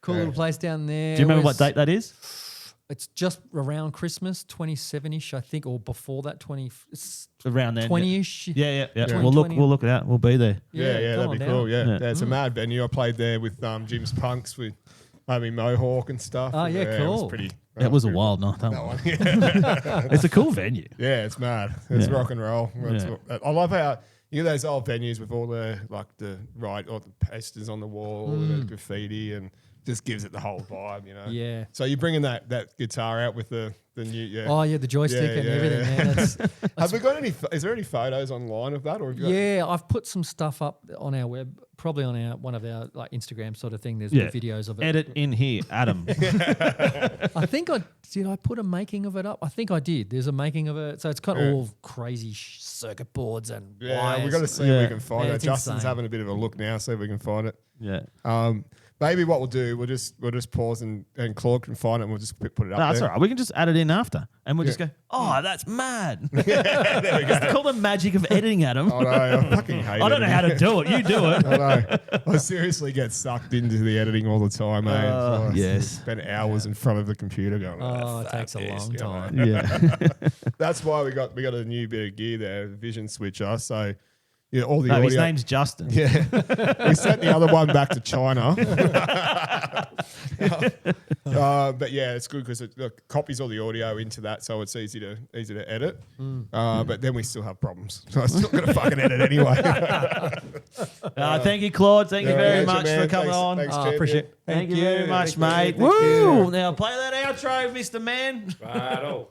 Cool little place down there. Do you remember what Always- date that is? It's just around Christmas, 27-ish, I think, or before that, 20. It's Around then. 20-ish. Yeah. Yeah. We'll look it out. We'll be there. Yeah, come that'd on be down. cool. Yeah, Yeah. it's a mad venue. I played there with Jim's Punks with maybe Mohawk and stuff. Oh, yeah, It was cool. pretty. It was a pretty- wild night. That That one. one. It's a cool venue. Yeah, it's mad. It's Yeah. rock and roll. It's- Yeah. I love how you know those old venues with all the or the posters on the wall and the graffiti, and just gives it the whole vibe, you know. Yeah. So you're bringing that guitar out with the new Oh, yeah, the joystick Yeah, and yeah, everything, yeah. man. That's, Have we got any? Is there any photos online of that, or have you got, yeah, I've put some stuff up on our web, probably on one of our like Instagram sort of thing. There's Yeah. the videos of it. Edit in here, Adam. I think I put a making of it up. I think I did. There's a making of it, so it's got all crazy circuit boards and Yeah, wires. we got to see if Yeah. we can find Yeah, it. it's Justin's insane. having a bit of a look now, see if we can find it. Yeah. Maybe what we'll do, we'll just pause and Claude can find it, and we'll just put it up No, that's there. all right. We can just add it in after, and we'll just go, oh, that's mad. It's called the magic of editing, Adam. I know, I fucking hate it. I don't know how to do it. You do it. I know. I seriously get sucked into the editing all the time, mate. Oh, yes. Spend hours in front of the computer going. Oh, it takes a long time. Yeah. That's why we got a new bit of gear there, Vision Switcher. So yeah, all the No, audio. his name's Justin. Yeah, we sent the other one back to China. But yeah, it's good because it copies all the audio into that, so it's easy to edit. But then we still have problems, so I still got to fucking edit anyway. Thank you, Claude. Thank you very Pleasure, much man. for coming Thanks- on. thanks, Oh, champion. appreciate it. Thank you very much, Thank mate. you, thank you. Woo! Now play that outro, Mr. Man. Righto.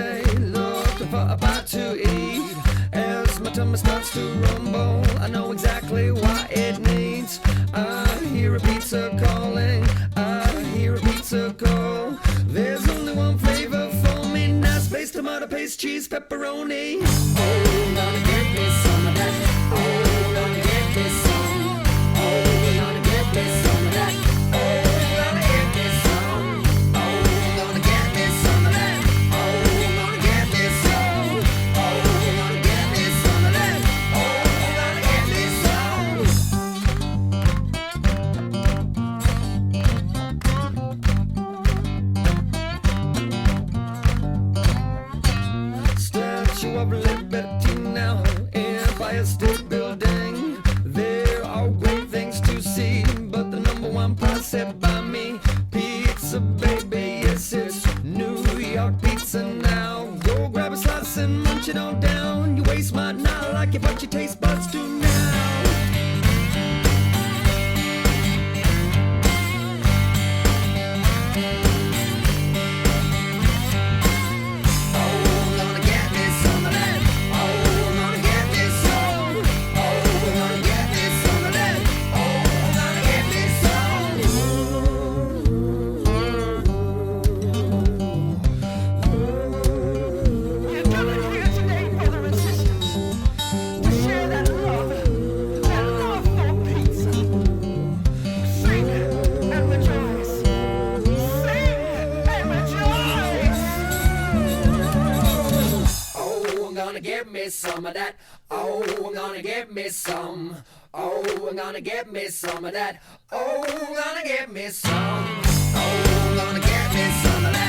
day, looking for a bite to eat. As my tummy starts to rumble, I know exactly what it needs. I hear a pizza calling, I hear a pizza call. There's only one flavor for me, nice base, tomato paste, cheese, pepperoni. Oh, gonna get me some of that. Oh, gonna get me some. Oh, gonna get me some of that. Oh, gonna get me some. Oh, gonna get me some of that. Oh, gonna get me some. Oh, gonna get me some of that. Oh, gonna get me some. Statue of Liberty now, Empire State Building. There are great things to see, but the number one prize set by me, pizza, baby. Yes, it's New York pizza now. Go grab a slice and munch it on down. You waste my not like it, but your taste buds do now. Oh, gonna get me some of that. Oh, gonna get me some. Oh, gonna get me some of that. Oh, gonna get me some. You're coming here today, brother and sisters, to share that love for pizza. Sing and rejoice. Sing and rejoice. Oh, I'm gonna get me some of that. Oh, I'm gonna get me some. Oh, I'm gonna get me some of that. Oh, I'm gonna get me some. Oh, I'm gonna get me some of that.